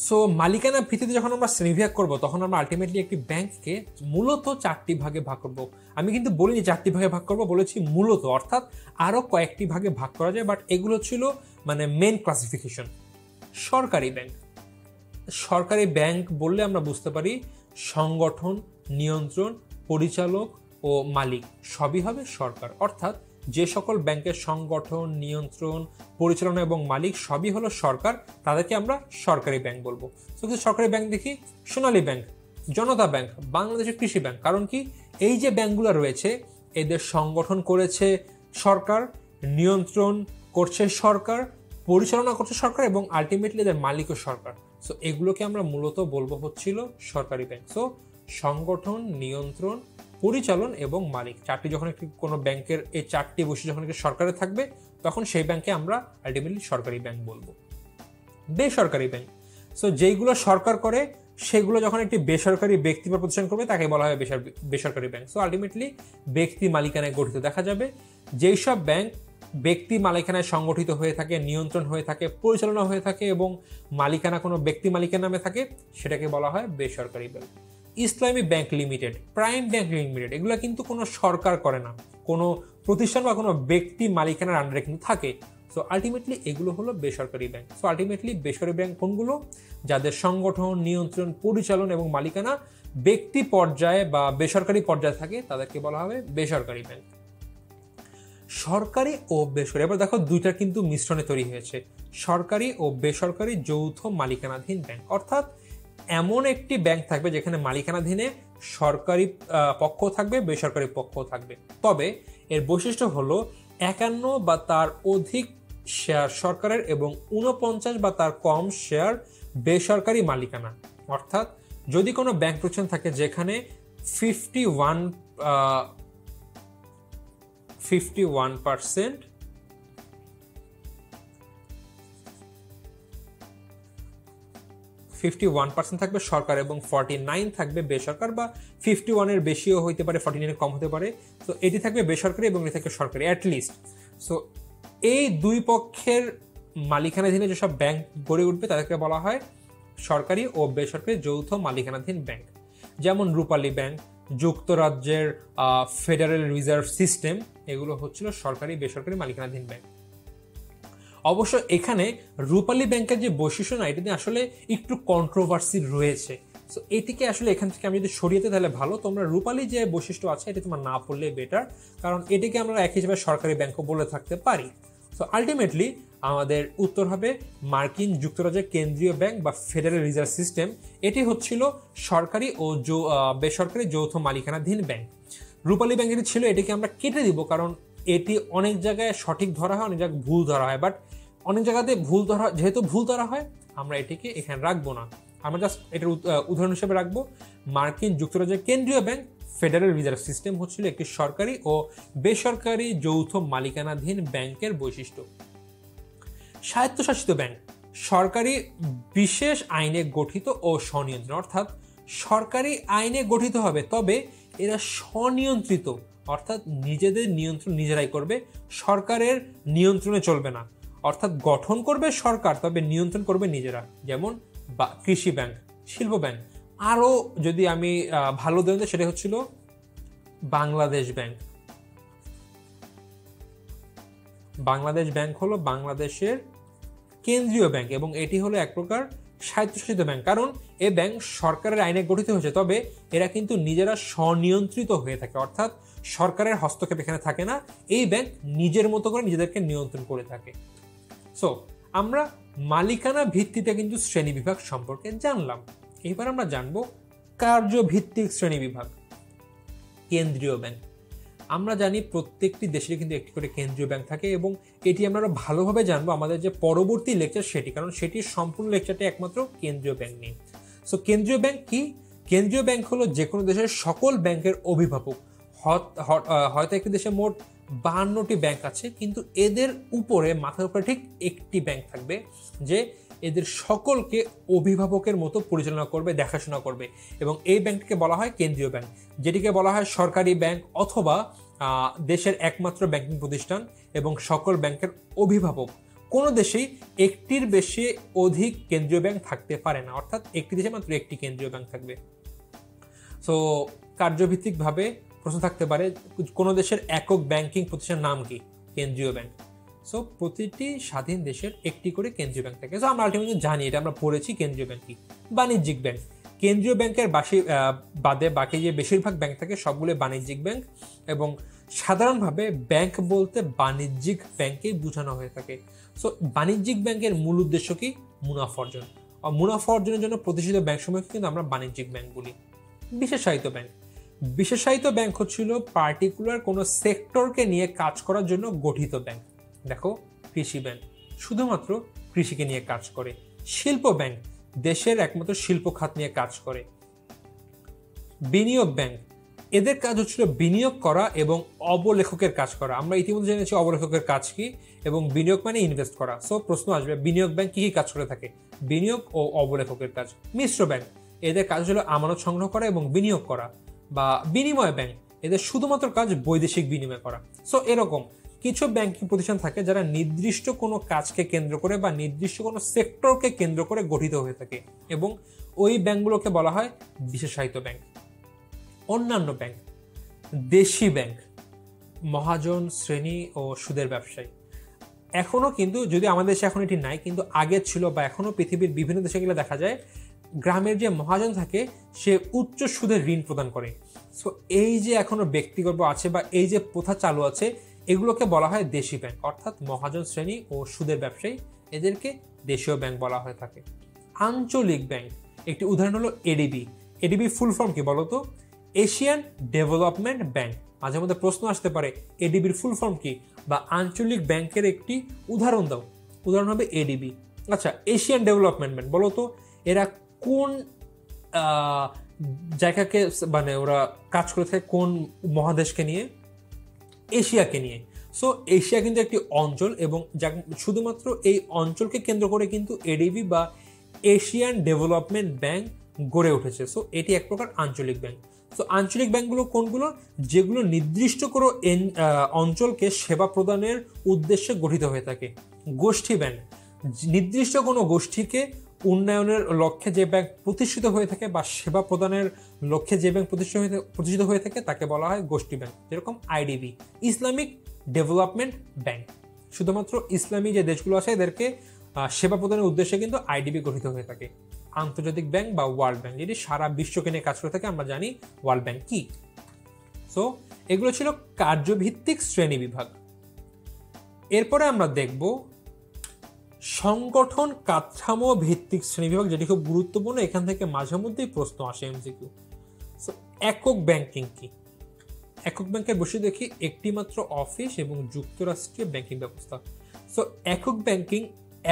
সো মালিকানা ভিত্তিতে যখন আমরা শ্রেণীবিভাগ করব তখন আমরা আলটিমেটলি একটি ব্যাংককে মূলত 4টি ভাগে ভাগ করব। আমি কিন্তু বলিনি 4টি ভাগে ভাগ করব, বলেছি মূলত, অর্থাৎ আরো কয়েকটি ভাগে ভাগ করা যায়, বাট এগুলো ছিল মানে মেন ক্লাসিফিকেশন। সরকারি ব্যাংক বললে আমরা বুঝতে পারি সংগঠন, নিয়ন্ত্রণ, পরিচালক ও ও মালিক সবই হবে সরকার, অর্থাৎ যে সকল ব্যাংকের সংগঠন, নিয়ন্ত্রণ, পরিচালনা এবং মালিক সবই হলো সরকার, তাদেরকে আমরা সরকারি ব্যাংক বলবো। তো কিছু সরকারি ব্যাংক দেখি, সোনালী ব্যাংক, জনতা ব্যাংক, বাংলাদেশের কৃষি ব্যাংক। কারণ কি, এই যে ব্যাংকগুলো রয়েছে এদের সংগঠন করেছে সরকার, নিয়ন্ত্রণ করছে সরকার, পরিচালনা করছে সরকার এবং আলটিমেটলি এদের মালিকও সরকার। সো এগুলোকে আমরা মূলত বলবো হচ্ছিল সরকারি ব্যাংক। সো সংগঠন, নিয়ন্ত্রণ, পরিচালন এবং মালিক, চারটি যখন একটি কোনো ব্যাংকের এই চারটি বৈশিষ্ট্য যখন একটি সরকারের থাকবে তখন সেই ব্যাংকে আমরা আলটিমেটলি সরকারি ব্যাংক বলবো। বেসরকারি ব্যাংক, সো যেইগুলো সরকার করে সেগুলো যখন একটি বেসরকারি ব্যক্তি বা প্রতিষ্ঠান করবে তাকে বলা হয় বেসরকারি ব্যাংক। সো আলটিমেটলি ব্যক্তি মালিকানায় গঠিত দেখা যাবে। যেই সব ব্যাংক ব্যক্তি মালিকানায় সংগঠিত হয়ে থাকে, নিয়ন্ত্রণ হয়ে থাকে, পরিচালনা হয়ে থাকে এবং মালিকানা কোনো ব্যক্তি মালিকের নামে থাকে সেটাকে বলা হয় বেসরকারি ব্যাংক। ইসলামী bank limited, prime bank limited, এগুলো কিন্তু কোনো সরকার করে না, কোনো প্রতিষ্ঠান বা কোনো ব্যক্তি মালিকানার আন্ডারে কিন্তু থাকে। সো আলটিমেটলি এগুলো হলো বেসরকারি ব্যাংক। সো আলটিমেটলি বেসরকারি ব্যাংক কোনগুলো? যাদের সংগঠন, নিয়ন্ত্রণ, পরিচালন এবং মালিকানা ব্যক্তি পর্যায়ে বা বেসরকারি পর্যায়ে থাকে তাদেরকে বলা হবে বেসরকারি ব্যাংক। সরকারি ও বেসরকারি, এবার দেখো দুইটা কিন্তু মিশ্রণে তৈরি হয়েছে, সরকারি ও বেসরকারি যৌথ মালিকানাধীন ব্যাংক। অর্থাৎ এমন একটি ব্যাংক থাকবে যেখানে মালিকানাধীনে সরকারি পক্ষ থাকবে, বেসরকারি পক্ষ থাকবে, তবে এর বৈশিষ্ট্য হলো 51 বা তার অধিক শেয়ার সরকারের এবং 49 বা তার কম শেয়ার বেসরকারি মালিকানা। অর্থাৎ যদি কোনো ব্যাংক প্রতিষ্ঠান থাকে যেখানে 51% থাকবে সরকার এবং 49 থাকবে বেসরকার, বা 51 এর বেশিও হইতে পারে, 49 এর কম হতে পারে। তো এটি থাকবে বেসরকারি এবং এটি থাকবে সরকারি অ্যাটলিস্ট। সো এই দুই পক্ষের মালিকানাধীনে যেসব ব্যাংক গড়ে উঠবে তাদেরকে বলা হয় সরকারি ও বেসরকারি যৌথ মালিকানাধীন ব্যাংক। যেমন রূপালী ব্যাংক, যুক্তরাজ্যের ফেডারেল রিজার্ভ সিস্টেম, এগুলো হচ্ছিল সরকারি বেসরকারি মালিকানাধীন ব্যাংক। অবশ্য এখানে রূপালী ব্যাংকের যে বৈশিষ্ট্য না, এটাতে আসলে একটু কন্ট্রোভার্সি রয়েছে। সো এটিকে আসলে এখান থেকে আমি যদি সরিয়েতে তাহলে ভালো। তোমরা রূপালী যে বৈশিষ্ট্য আছে এটা তোমার না পড়লে বেটার, কারণ এটিকে আমরা এক হিসেবে সরকারি ব্যাংকও বলে থাকতে পারি। সো আলটিমেটলি আমাদের উত্তর হবে মার্কিন যুক্তরাজ্যের কেন্দ্রীয় ব্যাংক বা ফেডারেল রিজার্ভ সিস্টেম। এটি হচ্ছিল সরকারি ও বেসরকারি যৌথ মালিকানাধীন ব্যাংক। রূপালী ব্যাংক এটি ছিল, এটিকে আমরা কেটে দিব কারণ এটি অনেক জায়গায় সঠিক ধরা হয়, অনেক জায়গায় ভুল ধরা হয়, বাট অনেক জায়গাতে যেহেতু ভুল ধরা হয় আমরা এটিকে এখানে রাখবো না। আমরা জাস্ট এটার উদাহরণ হিসেবে রাখবো মার্কিন যুক্তরাজ্যের কেন্দ্রীয় ব্যাংক ফেডারেল রিজার্ভ সিস্টেম হচ্ছিল একটি সরকারি ও বেসরকারি যৌথ মালিকানাধীন ব্যাংকের বৈশিষ্ট্য। স্বায়ত্তশাসিত ব্যাংক, সরকারি বিশেষ আইনে গঠিত ও স্বনিয়ন্ত্রণ, অর্থাৎ সরকারি আইনে গঠিত হবে তবে এরা স্বনিয়ন্ত্রিত, অর্থাৎ নিজেদের নিয়ন্ত্রণ নিজেরাই করবে, সরকারের নিয়ন্ত্রণে চলবে না। অর্থাৎ গঠন করবে সরকার তবে নিয়ন্ত্রণ করবে নিজেরা। যেমন কৃষি ব্যাংক, শিল্প ব্যাংক। আরও যদি আমি ভালো দেন সেটা হচ্ছিল বাংলাদেশ ব্যাংক। বাংলাদেশ ব্যাংক হলো বাংলাদেশের কেন্দ্রীয় ব্যাংক এবং এটি হলো এক প্রকার স্বায়ত্তশাসিত ব্যাংক, কারণ এই ব্যাংক সরকারের আইনে গঠিত হয়েছে তবে এরা কিন্তু নিজেরা স্বনিয়ন্ত্রিত হয়ে থাকে, অর্থাৎ সরকারের হস্তক্ষেপ এখানে থাকে না। এই ব্যাংক নিজের মতো করে নিজেদেরকে নিয়ন্ত্রণ করে থাকে। সো আমরা মালিকানা ভিত্তিতে কিন্তু শ্রেণী বিভাগ সম্পর্কে জানলাম। এবার আমরা জানবো কার্যভিত্তিক শ্রেণী বিভাগ। কেন্দ্রীয় ব্যাংক, আমরা জানি প্রত্যেকটি দেশের কিন্তু একটি করে কেন্দ্রীয় ব্যাংক থাকে এবং এটি আমরা ভালোভাবে জানবো আমাদের যে পরবর্তী লেকচার সেটি, কারণ সেটির সম্পূর্ণ লেকচারটি একমাত্র কেন্দ্রীয় ব্যাংক নিয়ে। সো কেন্দ্রীয় ব্যাংক কি? কেন্দ্রীয় ব্যাংক হলো যে কোনো দেশের সকল ব্যাংকের অভিভাবক। হয়তো একটি দেশে মোট 52টি ব্যাংক আছে, কিন্তু এদের উপরে মাথার উপরে ঠিক একটি ব্যাংক থাকবে যে এদের সকলকে অভিভাবকের মতো পরিচালনা করবে, দেখাশোনা করবে, এবং এই ব্যাংকটিকে বলা হয় কেন্দ্রীয় ব্যাংক, যেটিকে বলা হয় সরকারি ব্যাংক অথবা দেশের একমাত্র ব্যাংকিং প্রতিষ্ঠান এবং সকল ব্যাংকের অভিভাবক। কোনো দেশেই একটির বেশি অধিক কেন্দ্রীয় ব্যাংক থাকতে পারে না, অর্থাৎ একটি দেশে মাত্র একটি কেন্দ্রীয় ব্যাংক থাকবে। সো কার্যভিত্তিকভাবে প্রশ্ন থাকতে পারে কোনো দেশের একক ব্যাংকিং প্রতিষ্ঠানের নাম কি? কেন্দ্রীয় ব্যাংক। সো প্রতিটি স্বাধীন দেশের একটি করে কেন্দ্রীয় ব্যাংক থাকে। সো আমরা আলটিমেটলি জানি, এটা আমরা পড়েছি কেন্দ্রীয় ব্যাংক কি। বাণিজ্যিক ব্যাংক, কেন্দ্রীয় ব্যাংকের বাদে বাকি যে বেশিরভাগ ব্যাংক থাকে সবগুলো বাণিজ্যিক ব্যাংক, এবং সাধারণভাবে ব্যাংক বলতে বাণিজ্যিক ব্যাংকেই বোঝানো হয়ে থাকে। সো বাণিজ্যিক ব্যাংকের মূল উদ্দেশ্য কি? মুনাফা অর্জন। আর মুনাফা অর্জনের জন্য প্রতিষ্ঠিত ব্যাংকসমূহকে কিন্তু আমরা বাণিজ্যিক ব্যাংক বলি। বিশেষায়িত ব্যাংক, বিশেষায়িত ব্যাংক হচ্ছিল পার্টিকুলার কোনো সেক্টরকে নিয়ে কাজ করার জন্য গঠিত ব্যাংক। দেখো, কৃষি ব্যাংক শুধুমাত্র কৃষিকে নিয়ে কাজ করে। শিল্প ব্যাংক দেশের একমাত্র শিল্প খাত নিয়ে কাজ করে। বিনিয়োগ ব্যাংক, এদের কাজ হচ্ছিল বিনিয়োগ করা এবং অবলেখকের কাজ করা। আমরা ইতিমধ্যে জেনেছি অবলেখকের কাজ কি, এবং বিনিয়োগ মানে ইনভেস্ট করা। সো প্রশ্ন আসবে, বিনিয়োগ ব্যাংক কি কি কাজ করে থাকে? বিনিয়োগ ও অবলেখকের কাজ। মিশ্র ব্যাংক, এদের কাজ হলো আমানত সংগ্রহ করা এবং বিনিয়োগ করা। বা বিনিময় ব্যাংক, এদের শুধুমাত্র কাজ বৈদেশিক বিনিময় করা। সো এরকম কিছু ব্যাংকিং প্রতিষ্ঠান থাকে যারা নির্দিষ্ট কোনো কাজকে কেন্দ্র করে বা নির্দিষ্ট কোনো সেক্টরকে কেন্দ্র করে গঠিত হয়ে থাকে, এবং ওই ব্যাংকগুলোকে বলা হয় বিশেষায়িত ব্যাংক। অন্যান্য ব্যাংক, দেশি ব্যাংক, মহাজন শ্রেণী ও সুদের ব্যবসায়ী। এখনো কিন্তু, যদি আমাদের দেশে এখন এটি নাই, কিন্তু আগে ছিল বা এখনো পৃথিবীর বিভিন্ন দেশে গেলে দেখা যায় গ্রামের যে মহাজন থাকে সে উচ্চ সুদের ঋণ প্রদান করে। সো এই যে এখনো ব্যক্তিগত আছে বা এই যে প্রথা চালু আছে, এগুলোকে বলা হয় দেশি ব্যাংক, অর্থাৎ মহাজন শ্রেণী ও সুদের ব্যবসায়ী, এদেরকে দেশীয় ব্যাংক বলা হয়ে থাকে। আঞ্চলিক ব্যাংক, একটি উদাহরণ হলো এডিবি। এডিবি ফুল ফর্ম কি বলতো? Asian development bank. মাঝে মধ্যে প্রশ্ন আসতে পারে এডিবির ফুল ফর্ম কি, বা আঞ্চলিক ব্যাংকের একটি উদাহরণ দাও। উদাহরণ হবে এডিবি। আচ্ছা, এশিয়ান ডেভেলপমেন্ট ব্যাংক, বলতো এরা কোন জায়গাকে, মানে ওরা কাজ করে থাকে কোন মহাদেশকে নিয়ে? এশিয়াকে নিয়ে। সো এশিয়া কিন্তু একটি অঞ্চল, এবং শুধুমাত্র এই অঞ্চলকে কেন্দ্র করে কিন্তু এডিবি বা এশিয়ান ডেভেলপমেন্ট ব্যাংক গড়ে উঠেছে। সো এটি এক প্রকার আঞ্চলিক ব্যাংক। তো আঞ্চলিক ব্যাংকগুলো কোনগুলো? যেগুলো নির্দিষ্ট কোনো অঞ্চলকে সেবা প্রদানের উদ্দেশ্যে গঠিত হয়ে থাকে। গোষ্ঠী ব্যাংক, নির্দিষ্ট কোনো গোষ্ঠীকে উন্নয়নের লক্ষ্যে যে ব্যাংক প্রতিষ্ঠিত হয়ে থাকে বা সেবা প্রদানের লক্ষ্যে যে ব্যাংক প্রতিষ্ঠিত হয়ে থাকে তাকে বলা হয় গোষ্ঠী ব্যাংক। যেরকম আইডিবি, ইসলামিক ডেভেলপমেন্ট ব্যাংক, শুধুমাত্র ইসলামী যে দেশগুলো আছে এদেরকে সেবা প্রদানের উদ্দেশ্যে কিন্তু আইডিবি গঠিত হয়ে থাকে। আন্তর্জাতিক ব্যাংক বা ওয়ার্ল্ড ব্যাংক, যেটি সারা বিশ্বকে নিয়ে কাজ করে থাকে, আমরা জানি ওয়ার্ল্ড ব্যাংক কি। সো এগুলো ছিল কার্যভিত্তিক শ্রেণী বিভাগ। এরপরে আমরা দেখব সংগঠন কাঠামো ভিত্তিক শ্রেণীবিভাগ, যেটি খুব গুরুত্বপূর্ণ। এখান থেকে মাঝে মধ্যেই প্রশ্ন আসে এমসিকিউ। সো একক ব্যাংকিং কি? একক ব্যাংকের বসে দেখি একটি মাত্র অফিস এবং যুক্তরাষ্ট্রীয় ব্যাংকিং ব্যবস্থা। সো একক ব্যাংকিং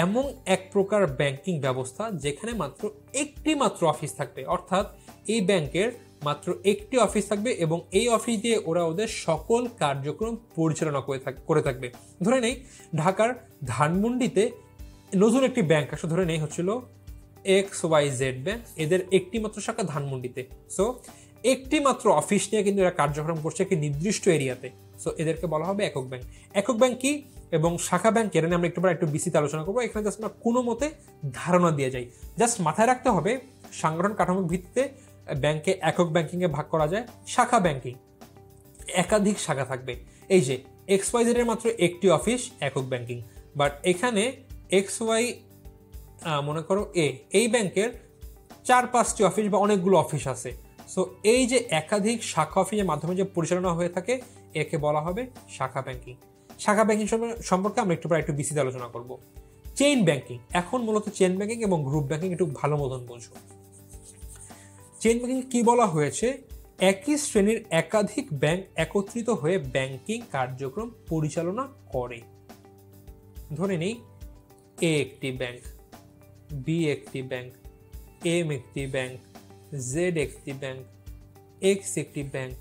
এমন এক প্রকার ব্যাংকিং ব্যবস্থা যেখানে মাত্র একটি মাত্র অফিস থাকবে, অর্থাৎ এই ব্যাংকের মাত্র একটি অফিস থাকবে এবং এই অফিস দিয়ে ওরা ওদের সকল কার্যক্রম পরিচালনা করে থাকবে। ধরে নেই ঢাকার ধানমন্ডিতে নতুন একটি ব্যাংক আসলে, ধরে নেই হচ্ছিল XYZ ব্যাংক, এদের একটি মাত্র শাখা ধানমন্ডিতে। সো একটি মাত্র অফিস নিয়ে কিন্তু এরা কার্যক্রম করছে একটি নির্দিষ্ট এরিয়াতে। সো এদেরকে বলা হবে একক ব্যাংক। একক ব্যাংক কি এবং শাখা ব্যাংক এর নিয়ে আমরা একটু বিস্তারিত আলোচনা করবো। এখানে জাস্ট আমরা কোনো মতে ধারণা দিয়ে যাই। জাস্ট মাথায় রাখতে হবে সাংগঠনিক কাঠামোর ভিত্তিতে ব্যাংকে একক ব্যাংকিং এ ভাগ করা যায়। শাখা ব্যাংকিং একাধিক শাখা থাকবে। এই যে XYZ এর মাত্র একটি অফিস, একক ব্যাংকিং। বাট এখানে XY মনে করো এই ব্যাংকের 4-5টি অফিস বা অনেকগুলো অফিস আছে। সো এই যে একাধিক শাখা অফিসের মাধ্যমে যে পরিচালনা হয়ে থাকে একে বলা হবে শাখা ব্যাংকিং। শাখা ব্যাংকিং সম্পর্কে আমরা একটু বিস্তারিত আলোচনা করব। চেইন ব্যাংকিং, এখন মূলত চেইন ব্যাংকিং এবং গ্রুপ ব্যাংকিং একটু ভালো মতন বোঝো। চেইন ব্যাংকিং কি বলা হয়েছে? একই শ্রেণীর একাধিক ব্যাংক একত্রিত হয়ে ব্যাংকিং কার্যক্রম পরিচালনা করে। ধরে নেই এ একটি ব্যাংক, বি একটি ব্যাংক, এম একটি ব্যাংক, জেড একটি ব্যাংক, এক্স একটি ব্যাংক,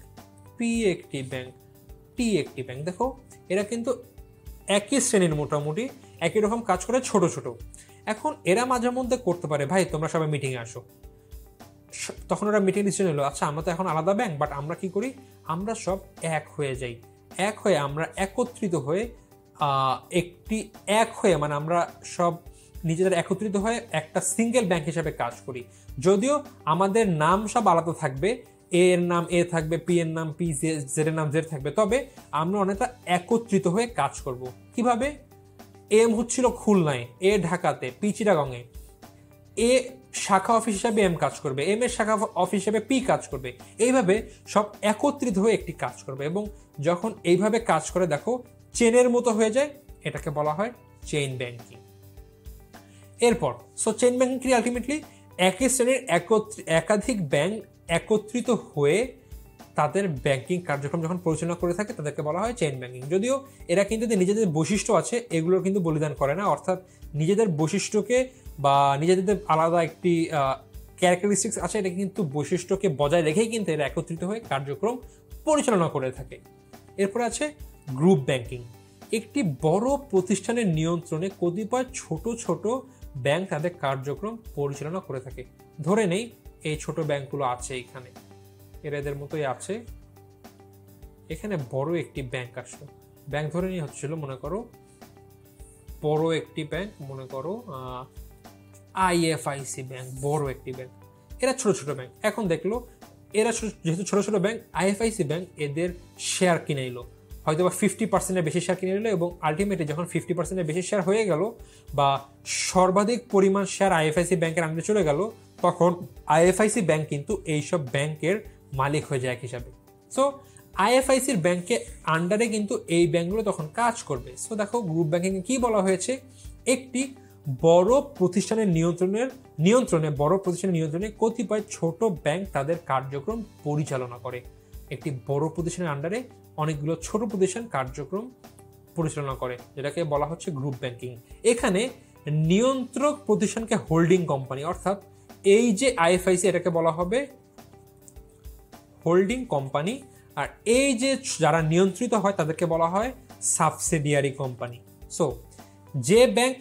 পি একটি ব্যাংক, টি একটি ব্যাংক। দেখো এরা কিন্তু একই শ্রেণীর, মোটামুটি একই রকম কাজ করে ছোট ছোট। এখন এরা মাঝে মধ্যে করতে পারে, ভাই তোমরা সবাই মিটিংয়ে আসো। তখন ওরা মিটিং ডিসিশন হলো, আচ্ছা আমরা তো এখন আলাদা ব্যাংক, বাট আমরা কি করি, আমরা সব এক হয়ে যাই। এক হয়ে আমরা একত্রিত হয়ে মানে আমরা সব নিজেদের একত্রিত হয়ে একটা সিঙ্গেল ব্যাংক হিসাবে কাজ করি। যদিও আমাদের নাম সব আলাদা থাকবে, এ এর নাম এ থাকবে, পি এর নাম পি, জেড এর নাম জেড থাকবে, তবে আমরা অনেকটা একত্রিত হয়ে কাজ করব। কিভাবে? এম হচ্ছিল খুলনায়, এ ঢাকাতে, পি চিটাগংয়ে, এ শাখা অফিস হিসাবে এম কাজ করবে, এম এর শাখা অফিস হিসাবে পি কাজ করবে, এইভাবে সব একত্রিত হয়ে একটি কাজ করবে। এবং যখন এইভাবে কাজ করে দেখো চেনের মতো হয়ে যায়, এটাকে বলা হয় চেইন ব্যাংকিং। এরপর চেইন ব্যাংকিং কি আলটিমেটলি একই শ্রেণীর একাধিক ব্যাংক একত্রিত হয়ে তাদের ব্যাংকিং কার্যক্রম যখন পরিচালনা করে থাকে তাদেরকে বলা হয় চেইন ব্যাংকিং। যদিও এরা কিন্তু নিজেদের বৈশিষ্ট্য আছে এগুলোর কিন্তু বলিদান করে না, অর্থাৎ নিজেদের বৈশিষ্ট্যকে বা নিজেদের আলাদা একটি ক্যারেক্টারিস্টিক্স আছে, এটা কিন্তু বৈশিষ্ট্যকে বজায় রেখেই কিন্তু এরা একত্রিত হয়ে কার্যক্রম পরিচালনা করে থাকে। এরপরে আছে গ্রুপ ব্যাংকিং। একটি বড় প্রতিষ্ঠানের নিয়ন্ত্রণে কতিপয় ছোট ছোট ব্যাংক তাদের কার্যক্রম পরিচালনা করে থাকে। ধরে নেই এই ছোট ব্যাংকগুলো আছে এখানে, এদের মতোই আছে, এখানে বড় একটি ব্যাংক আসলো, ব্যাংক ধরে নিয়ে হচ্ছিল মনে করো বড় একটি ব্যাংক, মনে করো আইএফআইসি ব্যাংক, বড় একটি ব্যাংক। এরা ছোট ছোট ব্যাংক। এখন দেখলো এরা যেহেতু ছোট ছোট ব্যাংক, আইএফআইসি ব্যাংক এদের শেয়ার কিনে নিল, হয়তো বা 50%-এর বেশি শেয়ার কিনে নিল, এবং আলটিমেটলি যখন 50%-এর বেশি শেয়ার হয়ে গেল বা সর্বাধিক পরিমাণ শেয়ার আইএফআইসি ব্যাংকের আন্ডারে চলে গেল, তখন আইএফআইসি ব্যাংক কিন্তু এইসব ব্যাংকের মালিক হয়ে যায় এক হিসাবে। সো আইএফআইসির ব্যাংকে আন্ডারে কিন্তু এই ব্যাংকগুলো তখন কাজ করবে। সো দেখো গ্রুপ ব্যাংকিং কি বলা হয়েছে, একটি বড় প্রতিষ্ঠানের নিয়ন্ত্রণে কতিপয় ছোট ব্যাংক তাদের কার্যক্রম পরিচালনা করে। একটি বড় প্রতিষ্ঠানের আন্ডারে অনেকগুলো ছোট প্রতিষ্ঠান কার্যক্রম পরিচালনা করে, যেটাকে বলা হচ্ছে গ্রুপ ব্যাংকিং। এখানে নিয়ন্ত্রক প্রতিষ্ঠানকে হোল্ডিং কোম্পানি, অর্থাৎ এই যে আইএফআইসি এটাকে বলা হবে হোল্ডিং কোম্পানি, আর এই যে যারা নিয়ন্ত্রিত হয় তাদেরকে বলা হয় সাবসিডিয়ারি কোম্পানি। সো যে ব্যাংক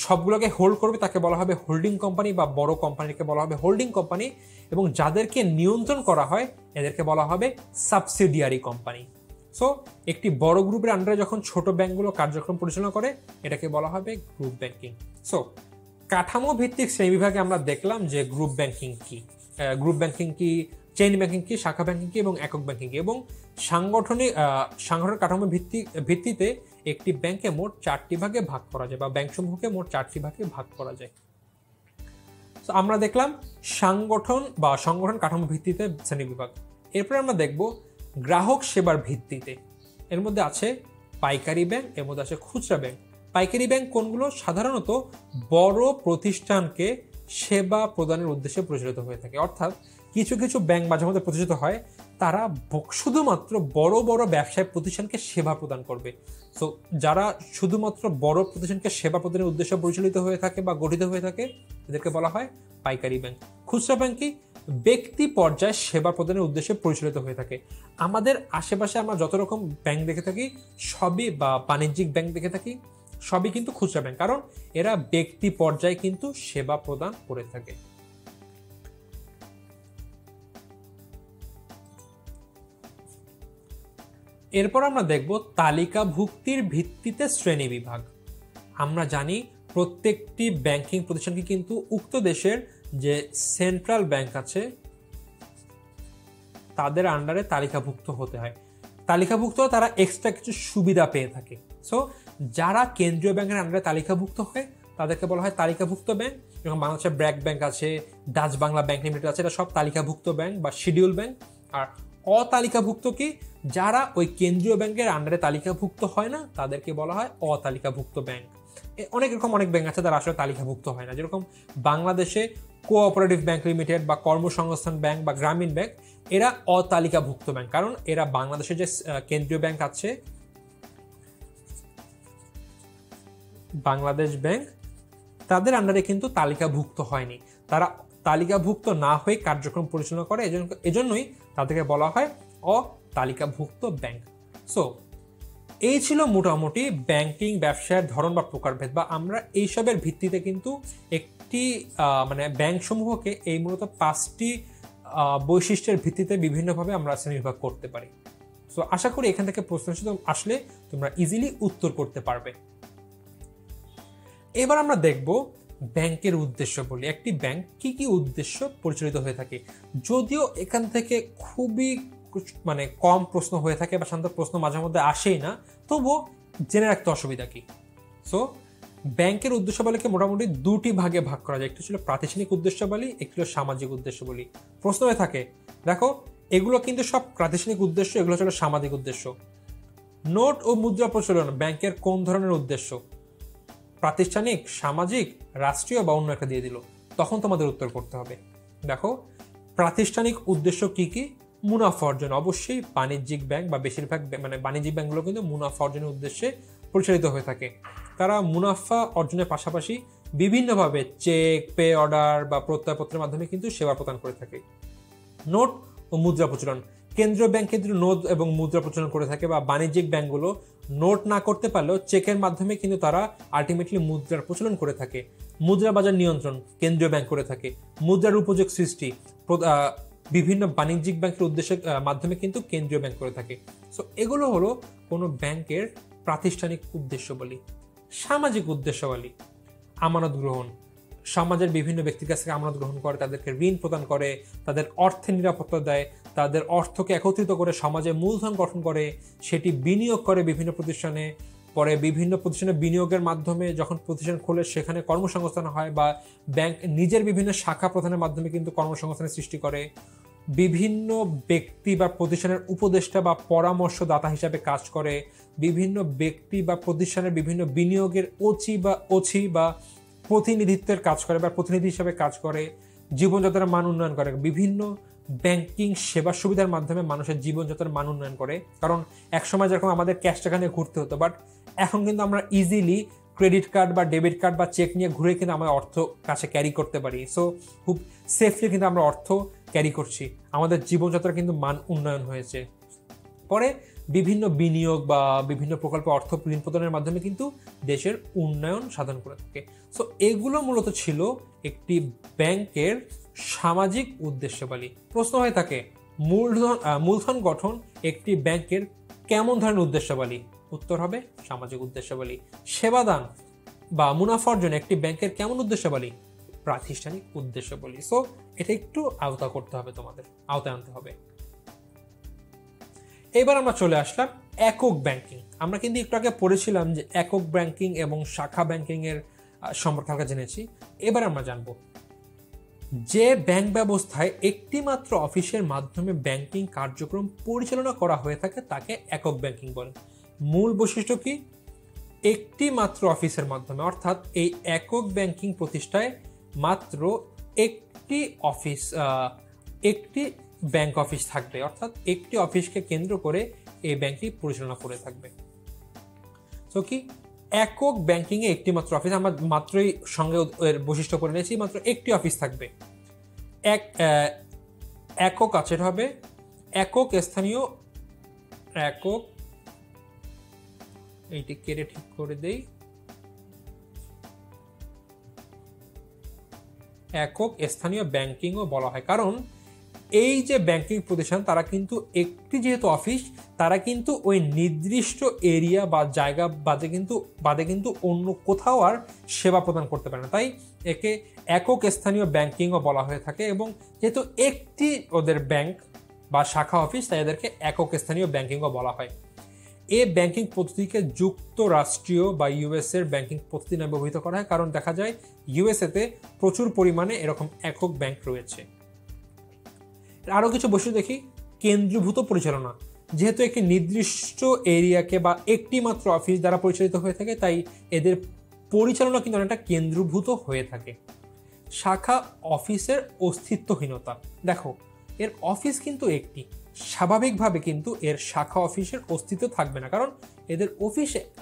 সবগুলোকে হোল্ড করবে তাকে বলা হবে হোল্ডিং কোম্পানি, বা বড় কোম্পানিকে বলা হবে হোল্ডিং কোম্পানি, এবং যাদেরকে নিয়ন্ত্রণ করা হয় এদেরকে বলা হবে সাবসিডিয়ারি কোম্পানি। সো একটি বড় গ্রুপের আন্ডারে যখন ছোট ব্যাংকগুলো কার্যক্রম পরিচালনা করে এটাকে বলা হবে গ্রুপ ব্যাংকিং। সো কাঠামো ভিত্তিক শ্রেণীবিভাগে আমরা দেখলাম যে গ্রুপ ব্যাংকিং কি, চেইন ব্যাংকিং কি, শাখা ব্যাংকিং কি এবং একক ব্যাংকিং কি, এবং সাংগঠনিক কাঠামো ভিত্তিতে একটি ব্যাংকে মোট 4টি ভাগে ভাগ করা যায়, বা ব্যাংক সমূহকে মোট 4টি ভাগে ভাগ করা যায়। তো আমরা দেখলাম সংগঠন কাঠামো ভিত্তিতে শ্রেণীবিভাগ। এরপরে আমরা দেখব গ্রাহক সেবার ভিত্তিতে। এর মধ্যে আছে পাইকারি ব্যাংক, এর মধ্যে আছে খুচরা ব্যাংক। পাইকারি ব্যাংক কোনগুলো? সাধারণত বড় প্রতিষ্ঠানকে সেবা প্রদানের উদ্দেশ্যে পরিচালিত হয়ে থাকে, অর্থাৎ কিছু কিছু ব্যাংক মাঝে মধ্যে প্রতিষ্ঠিত হয়, তারা শুধুমাত্র বড় বড় ব্যবসায়িক প্রতিষ্ঠানকে সেবা প্রদান করবে। সো যারা শুধুমাত্র বড় প্রতিষ্ঠানকে সেবা প্রদানের উদ্দেশ্যে পরিচালিত হয়ে থাকে বা গঠিত হয়ে থাকে এদেরকে বলা হয় পাইকারি ব্যাংক। খুচরা ব্যাংক কি? ব্যক্তি পর্যায়ে সেবা প্রদানের উদ্দেশ্যে পরিচালিত হয়ে থাকে। আমাদের আশেপাশে আমরা যত রকম ব্যাংক দেখে থাকি সবই, বা বাণিজ্যিক ব্যাংক দেখে থাকি সবই কিন্তু খুচরা ব্যাংক, কারণ এরা ব্যক্তি পর্যায়ে কিন্তু সেবা প্রদান করে থাকে। এরপর আমরা দেখব তালিকাভুক্তির ভিত্তিতে শ্রেণী বিভাগ। আমরা জানি প্রত্যেকটি ব্যাংকিং প্রতিষ্ঠানকে কিন্তু উক্ত দেশের যে সেন্ট্রাল ব্যাংক আছে তাদের আন্ডারে তালিকাভুক্ত হতে হয়। তালিকাভুক্ত তারা এক্সট্রা কিছু সুবিধা পেয়ে থাকে। সো যারা কেন্দ্রীয় ব্যাংকের আন্ডারে তালিকাভুক্ত হয় তাদেরকে বলা হয় তালিকাভুক্ত ব্যাংক। যেমন বাংলাদেশের ব্র্যাক ব্যাংক আছে, ডাচ বাংলা ব্যাংক লিমিটেড আছে, এটা সব তালিকাভুক্ত ব্যাংক বা শিডিউল ব্যাংক। আর অতালিকাভুক্ত কি? যারা ওই কেন্দ্রীয় ব্যাংকের আন্ডারে তালিকাভুক্ত হয় না তাদেরকে বলা হয় অতালিকাভুক্ত ব্যাংক। অনেক ব্যাংক আছে যারা আসলে তালিকাভুক্ত হয় না, যেরকম বাংলাদেশে কোঅপারেটিভ ব্যাংক লিমিটেড বা কর্মসংস্থান ব্যাংক বা গ্রামীণ ব্যাংক, এরা অতালিকাভুক্ত ব্যাংক, কারণ এরা বাংলাদেশের যে কেন্দ্রীয় ব্যাংক আছে বাংলাদেশ ব্যাংক তাদের আন্ডারে কিন্তু তালিকাভুক্ত হয়নি, তারা তালিকাভুক্ত না হয়ে কার্যক্রম পরিচালনা করে, এজন্যই তাদেরকে বলা হয় অতালিকাভুক্ত ব্যাংক। সো এই ছিল মোটামুটি ব্যাংকিং ব্যবসায়ের ধরন বা প্রকারভেদ, বা আমরা এইসবের ভিত্তিতে কিন্তু একটি ব্যাংক সমূহকে এই মূলত 5টি বৈশিষ্ট্যের ভিত্তিতে বিভিন্নভাবে আমরা শ্রেণীবিভাগ করতে পারি। সো আশা করি এখান থেকে প্রশ্ন আসলে তোমরা ইজিলি উত্তর করতে পারবে। এবার আমরা দেখব ব্যাংকের উদ্দেশ্য বলি, একটি ব্যাংক কি কি উদ্দেশ্য পরিচালিত হয়ে থাকে। যদিও এখান থেকে খুবই কম প্রশ্ন হয়ে থাকে বা সাধারণত প্রশ্ন মাঝে মধ্যে আসেই না, তবুও জেনে রাখতে অসুবিধা কি। সো ব্যাংকের উদ্দেশ্যাবলীকে মোটামুটি দুটি ভাগে ভাগ করা যায়, একটি ছিল প্রাতিষ্ঠানিক উদ্দেশ্যাবলী, একটি হলো সামাজিক উদ্দেশ্যাবলী। প্রশ্ন হয়ে থাকে, দেখো এগুলো কিন্তু সব প্রাতিষ্ঠানিক উদ্দেশ্য, এগুলো ছিল সামাজিক উদ্দেশ্য। নোট ও মুদ্রা প্রচলন ব্যাংকের কোন ধরনের উদ্দেশ্য? প্রাতিষ্ঠানিক, সামাজিক, রাষ্ট্রীয় বা অন্য একটা দিয়ে দিল, তখন তোমাদের উত্তর করতে হবে। দেখো প্রাতিষ্ঠানিক উদ্দেশ্য কি কি? মুনাফা অর্জন, অবশ্যই বাণিজ্যিক ব্যাংক বা বেশিরভাগ বাণিজ্যিক ব্যাংকগুলো কিন্তু মুনাফা অর্জনের উদ্দেশ্যে পরিচালিত হয়ে থাকে। তারা মুনাফা অর্জনের পাশাপাশি বিভিন্নভাবে চেক, পে অর্ডার বা প্রত্যয়পত্রের মাধ্যমে কিন্তু সেবা প্রদান করে থাকে। নোট ও মুদ্রা প্রচলন, কেন্দ্রীয় ব্যাংক কিন্তু নোট এবং মুদ্রা প্রচলন করে থাকে, বা বাণিজ্যিক ব্যাংকগুলো নোট না করতে পারলেও চেকের মাধ্যমে কিন্তু তারা আলটিমেটলি মুদ্রার প্রচলন করে থাকে। মুদ্রা বাজার নিয়ন্ত্রণ কেন্দ্রীয় ব্যাংক করে থাকে। মুদ্রার উপযোগ সৃষ্টি বিভিন্ন বাণিজ্যিক ব্যাংকের উদ্দেশ্যের মাধ্যমে কিন্তু কেন্দ্রীয় ব্যাংক করে থাকে। সো এগুলো হলো কোনো ব্যাংকের প্রাতিষ্ঠানিক উদ্দেশ্যাবলী। সামাজিক উদ্দেশ্যাবলী, আমানত গ্রহণ, সমাজের বিভিন্ন ব্যক্তির কাছ থেকে আমানত গ্রহণ করে, তাদেরকে ঋণ প্রদান করে, তাদের অর্থের নিরাপত্তা দেয়, তাদের অর্থকে একত্রিত করে সমাজে মূলধন গঠন করে, সেটি বিনিয়োগ করে বিভিন্ন প্রতিষ্ঠানে, পরে বিভিন্ন প্রতিষ্ঠানে বিনিয়োগের মাধ্যমে যখন প্রতিষ্ঠান খোলে সেখানে কর্মসংস্থান হয়, বা ব্যাংক নিজের বিভিন্ন শাখা প্রদানের মাধ্যমে কিন্তু কর্মসংস্থানের সৃষ্টি করে। বিভিন্ন ব্যক্তি বা প্রতিষ্ঠানের উপদেষ্টা বা পরামর্শদাতা হিসাবে কাজ করে। বিভিন্ন ব্যক্তি বা প্রতিষ্ঠানের বিভিন্ন বিনিয়োগের ওছি বা প্রতিনিধিত্বের কাজ করে বা প্রতিনিধি হিসাবে কাজ করে। জীবনযাত্রার মান উন্নয়ন করে, বিভিন্ন ব্যাংকিং সেবা সুবিধার মাধ্যমে মানুষের জীবনযাত্রার মান উন্নয়ন করে। কারণ একসময় যেরকম আমাদের ক্যাশ টাকা নিয়ে ঘুরতে হতো, বাট এখন কিন্তু আমরা ইজিলি ক্রেডিট কার্ড বা ডেবিট কার্ড বা চেক নিয়ে ঘুরে কিন্তু আমরা অর্থ কাছে ক্যারি করতে পারি। সো খুব সেফলি কিন্তু আমরা অর্থ ক্যারি করছি, আমাদের জীবনযাত্রা কিন্তু মান উন্নয়ন হয়েছে। পরে বিভিন্ন বিনিয়োগ বা বিভিন্ন প্রকল্পে অর্থ ঋণ প্রদানের মাধ্যমে কিন্তু দেশের উন্নয়ন সাধন করে থাকে। সো এগুলো মূলত ছিল একটি ব্যাংকের সামাজিক উদ্দেশ্যাবলী। প্রশ্ন হয়ে থাকে, মূলধন গঠন একটি ব্যাংকের কেমন ধরনের উদ্দেশ্যাবলী? উত্তর হবে সামাজিক উদ্দেশ্যাবলী। সেবাদান বা মুনাফা অর্জন একটি ব্যাংকের কেমন উদ্দেশ্যাবলী? প্রাতিষ্ঠানিক উদ্দেশ্যাবলী। সো এটা একটু আওতা করতে হবে, তোমাদের আওতায় আনতে হবে। এবার আমরা চলে আসলাম একক ব্যাংকিং। আমরা কিন্তু একটু আগে পড়েছিলাম যে একক ব্যাংকিং এবং শাখা ব্যাংকিং এর সম্পর্কে আমরা জেনেছি। এবার আমরা জানবো যে ব্যাংক ব্যবস্থায় একটি মাত্র অফিসের মাধ্যমে ব্যাংকিং কার্যক্রম পরিচালনা করা হয়ে থাকে তাকে একক ব্যাংকিং বলে। মূল বৈশিষ্ট্য কি? একটি মাত্র অফিসের মাধ্যমে, অর্থাৎ এই একক ব্যাংকিং প্রতিষ্ঠায় মাত্র একটি ব্যাংক অফিস থাকবে, অর্থাৎ একটি অফিসকে কেন্দ্র করে এই ব্যাংকটি পরিচালনা করে থাকবে। তো কি একক ব্যাংকিং এ একটি মাত্র অফিস, আমরা মাত্রই সঙ্গে এর বৈশিষ্ট্য করে নিয়েছি, মাত্র একটি অফিস থাকবে। একক আছে হবে একক স্থানীয়, একক এইটি কেটে ঠিক করে দেই, একক স্থানীয় ব্যাংকিংও বলা হয়। কারণ এই যে ব্যাংকিং প্রতিষ্ঠান তারা কিন্তু একটি যেহেতু অফিস, তারা কিন্তু ওই নির্দিষ্ট এরিয়া বা জায়গা বাদে কিন্তু অন্য কোথাও আর সেবা প্রদান করতে পারে না, তাই একে একক স্থানীয় ব্যাংকিংও বলা হয়ে থাকে। এবং যেহেতু একটি ওদের ব্যাংক বা শাখা অফিস, তাই এদেরকে একক স্থানীয় ব্যাংকিংও বলা হয়। এই ব্যাংকিং পদ্ধতিকে যুক্তরাষ্ট্রীয় বা ইউএসএর ব্যাংকিং পদ্ধতি নামে ব্যবহৃত করা হয়, কারণ দেখা যায় ইউএসএতে প্রচুর পরিমাণে এরকম একক ব্যাংক রয়েছে। আরও কিছু বৈশিষ্ট্য দেখি। কেন্দ্রীভূত পরিচালনা, যেহেতু একটি নির্দিষ্ট এরিয়াকে বা একটি মাত্র অফিস দ্বারা পরিচালিত হয়ে থাকে, তাই এদের পরিচালনা কিন্তু অনেকটা কেন্দ্রীভূত হয়ে থাকে। শাখা অফিসের অস্তিত্বহীনতা, দেখো এর অফিস কিন্তু একটি, স্বাভাবিকভাবে কিন্তু এর শাখা অফিসের অস্তিত্ব থাকবে না, কারণ এদের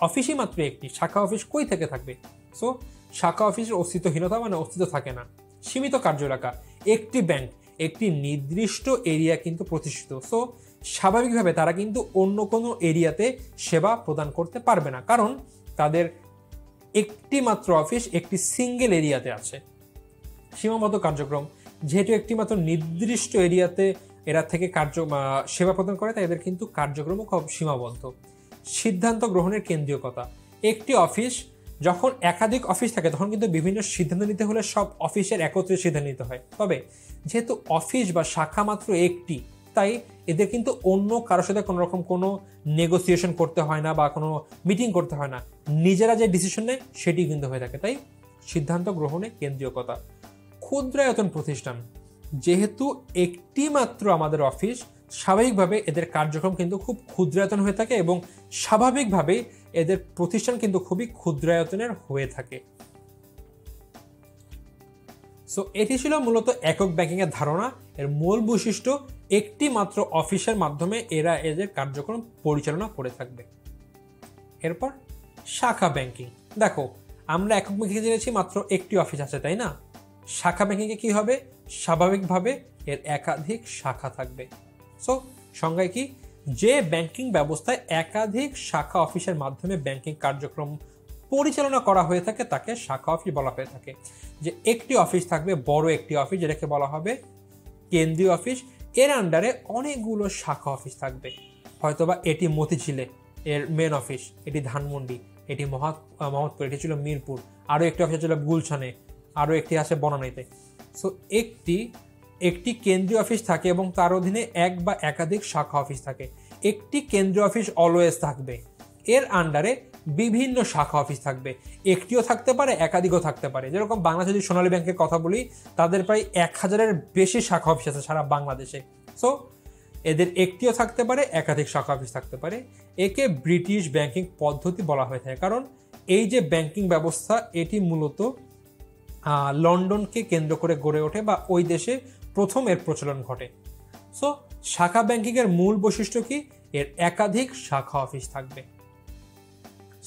অফিসই মাত্র একটি, শাখা অফিস কই থেকে থাকবে? সো শাখা অফিসের অস্তিত্বহীনতা মানে অস্তিত্ব থাকে না। সীমিত কার্য এলাকা, একটি ব্যাংক একটি নির্দিষ্ট এরিয়া কিন্তু প্রতিষ্ঠিত, সো স্বাভাবিকভাবে তারা কিন্তু অন্য কোনো এরিয়াতে সেবা প্রদান করতে পারবে না, কারণ তাদের একটি মাত্র অফিস একটি সিঙ্গেল এরিয়াতে আছে। সীমাবদ্ধ কার্যক্রম, যেহেতু একটি মাত্র নির্দিষ্ট এরিয়াতে এরা থেকে সেবা প্রদান করে, তাই এদের কিন্তু কার্যক্রমও খুব সীমাবদ্ধ। সিদ্ধান্ত গ্রহণের কেন্দ্রীয়তা, একটি অফিস যখন একাধিক অফিস থাকে তখন কিন্তু বিভিন্ন সিদ্ধান্ত নিতে হলে সব অফিসের একত্রে সিদ্ধান্ত নিতে হয়। তবে যেহেতু অফিস বা শাখা মাত্র একটি, তাই এদের কিন্তু অন্য কারোর সাথে কোনো রকম কোনো নেগোসিয়েশন করতে হয় না বা কোনো মিটিং করতে হয় না, নিজেরা যে ডিসিশন নেয় সেটি কিন্তু হয়ে থাকে। তাই সিদ্ধান্ত গ্রহণে কেন্দ্রীয়কতা। ক্ষুদ্রায়তন প্রতিষ্ঠান, যেহেতু একটি মাত্র আমাদের অফিস, স্বাভাবিকভাবে এদের কার্যক্রম কিন্তু খুব ক্ষুদ্রায়তন হয়ে থাকে এবং স্বাভাবিকভাবেই এদের প্রতিষ্ঠান কিন্তু খুবই ক্ষুদ্রায়তনের হয়ে থাকে। সো এটি ছিল মূলত একক ব্যাংকিং এর ধারণা। এর মূল বৈশিষ্ট্য, একটি মাত্র অফিসের মাধ্যমে এরা এদের কার্যক্রম পরিচালনা করে থাকবে। এরপর শাখা ব্যাংকিং। দেখো, আমরা একক ব্যাংকিং জেনেছি মাত্র একটি অফিস আছে, তাই না? শাখা ব্যাংকিংয়ে কি হবে? স্বাভাবিকভাবে এর একাধিক শাখা থাকবে। সো সংজ্ঞায় কি? যে ব্যাংকিং ব্যবস্থায় একাধিক শাখা অফিসের মাধ্যমে ব্যাংকিং কার্যক্রম পরিচালনা করা হয়ে থাকে তাকে শাখা অফিস বলা হয়ে থাকে। যে একটি অফিস থাকবে, বড় একটি অফিস, যেটাকে বলা হবে কেন্দ্রীয় অফিস। এর আন্ডারে অনেকগুলো শাখা অফিস থাকবে। হয়তোবা এটি মতিঝিলে এর মেন অফিস, এটি ধানমন্ডি, এটি মোহাম্মদপুর, এটি ছিল মিরপুর, আরও একটি অফিস ছিল গুলশানে, আরও একটি আছে বনানীতে। সো একটি কেন্দ্রীয় অফিস থাকে এবং তার অধীনে এক বা একাধিক শাখা অফিস থাকে। একটি কেন্দ্রীয় অফিস অলওয়েজ থাকবে, এর আন্ডারে বিভিন্ন শাখা অফিস থাকবে। একটিও থাকতে পারে, একাধিকও থাকতে পারে। যেরকম বাংলাদেশ যদি সোনালী ব্যাংকের কথা বলি, তাদের প্রায় 1000-এর বেশি শাখা অফিস আছে সারা বাংলাদেশে। সো এদের একটিও থাকতে পারে, একাধিক শাখা অফিস থাকতে পারে। একে ব্রিটিশ ব্যাংকিং পদ্ধতি বলা হয়ে থাকে, কারণ এই যে ব্যাংকিং ব্যবস্থা এটি মূলত লন্ডনকে কেন্দ্র করে গড়ে ওঠে বা ওই দেশে প্রথম এর প্রচলন ঘটে। সো শাখা ব্যাংকিংয়ের মূল বৈশিষ্ট্য কি? এর একাধিক শাখা অফিস থাকবে।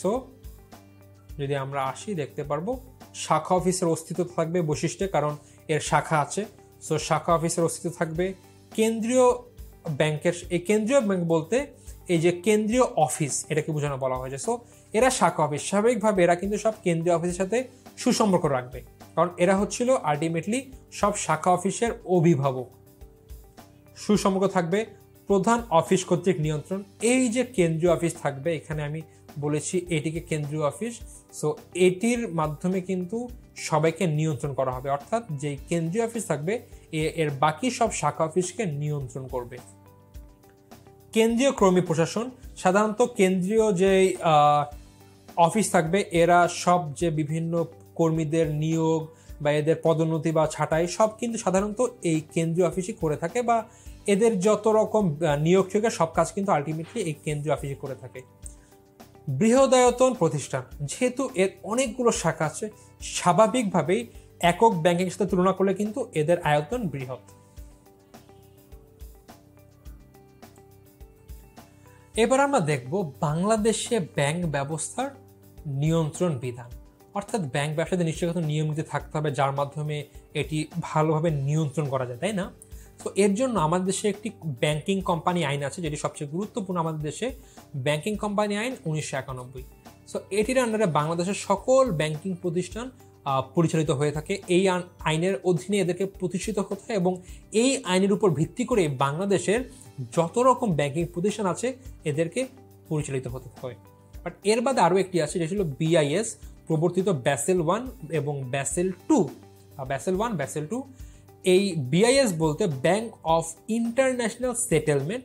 সো যদি আমরা আসি, দেখতে পারবো শাখা অফিসের অস্তিত্ব থাকবে বৈশিষ্ট্যে, কারণ এর শাখা আছে। সো শাখা অফিসের অস্তিত্ব থাকবে। কেন্দ্রীয় ব্যাংকের, এই কেন্দ্রীয় ব্যাংক বলতে এই যে কেন্দ্রীয় অফিস, এটাকে বোঝানো বলা হয়েছে। সো এরা শাখা অফিস, স্বাভাবিকভাবে এরা কিন্তু সব কেন্দ্রীয় অফিসের সাথে সুসম্পর্ক রাখবে, কারণ এরা হচ্ছিল আলটিমেটলি সব শাখা অফিসের অভিভাবক। সুসম্পর্ক থাকবে। প্রধান অফিস কর্তৃক নিয়ন্ত্রণ। এই যে কেন্দ্রীয় অফিস থাকবে, এখানে আমি বলেছি এটিকে কেন্দ্রীয় অফিস। সো এটির মাধ্যমে কিন্তু সবাইকে নিয়ন্ত্রণ করা হবে, অর্থাৎ যেই কেন্দ্রীয় অফিস থাকবে এর বাকি সব শাখা অফিসকে নিয়ন্ত্রণ করবে। কেন্দ্রীয় কর্মী প্রশাসন, সাধারণত কেন্দ্রীয় যে অফিস থাকবে এরা সব যে বিভিন্ন কর্মীদের নিয়োগ বা এদের পদোন্নতি বা ছাঁটাই সব কিন্তু সাধারণত এই কেন্দ্রীয় অফিসই করে থাকে, বা এদের যত রকম নিয়োগ থেকে সব কাজ কিন্তু আলটিমেটলি এই কেন্দ্রীয় অফিসই করে থাকে। বৃহদায়তন প্রতিষ্ঠান, যেহেতু এর অনেকগুলো শাখা আছে, স্বাভাবিকভাবেই একক ব্যাংকের সাথে তুলনা করলে কিন্তু এদের আয়তন বৃহৎ। এবার আমরা দেখব বাংলাদেশে ব্যাংক ব্যবস্থার নিয়ন্ত্রণ বিধান। অর্থাৎ ব্যাংক ব্যবসাতে নিশ্চয়ই নিয়ম নীতি থাকতে হবে যার মাধ্যমে এটি ভালোভাবে নিয়ন্ত্রণ করা যায়, তাই না? তো এর জন্য আমাদের দেশে একটি ব্যাংকিং কোম্পানি আইন আছে, যেটি সবচেয়ে গুরুত্বপূর্ণ আমাদের দেশে, ব্যাংকিং কোম্পানি আইন 1991। সো এটির আন্ডারে বাংলাদেশের সকল ব্যাংকিং প্রতিষ্ঠান পরিচালিত হয়ে থাকে। এই আইনের অধীনে এদেরকে প্রতিষ্ঠিত হতে হয় এবং এই আইনের উপর ভিত্তি করে বাংলাদেশের যত রকম ব্যাংকিং প্রতিষ্ঠান আছে এদেরকে পরিচালিত হতে হয়। বাট এর বাদে আরও একটি আছে, যেটা ছিল BIS প্রবর্তিত ব্যাসেল 1 এবং ব্যাসেল 2। Basal 1, basal 2। এই BIS বলতে ব্যাংক অফ ইন্টারন্যাশনাল সেটেলমেন্ট,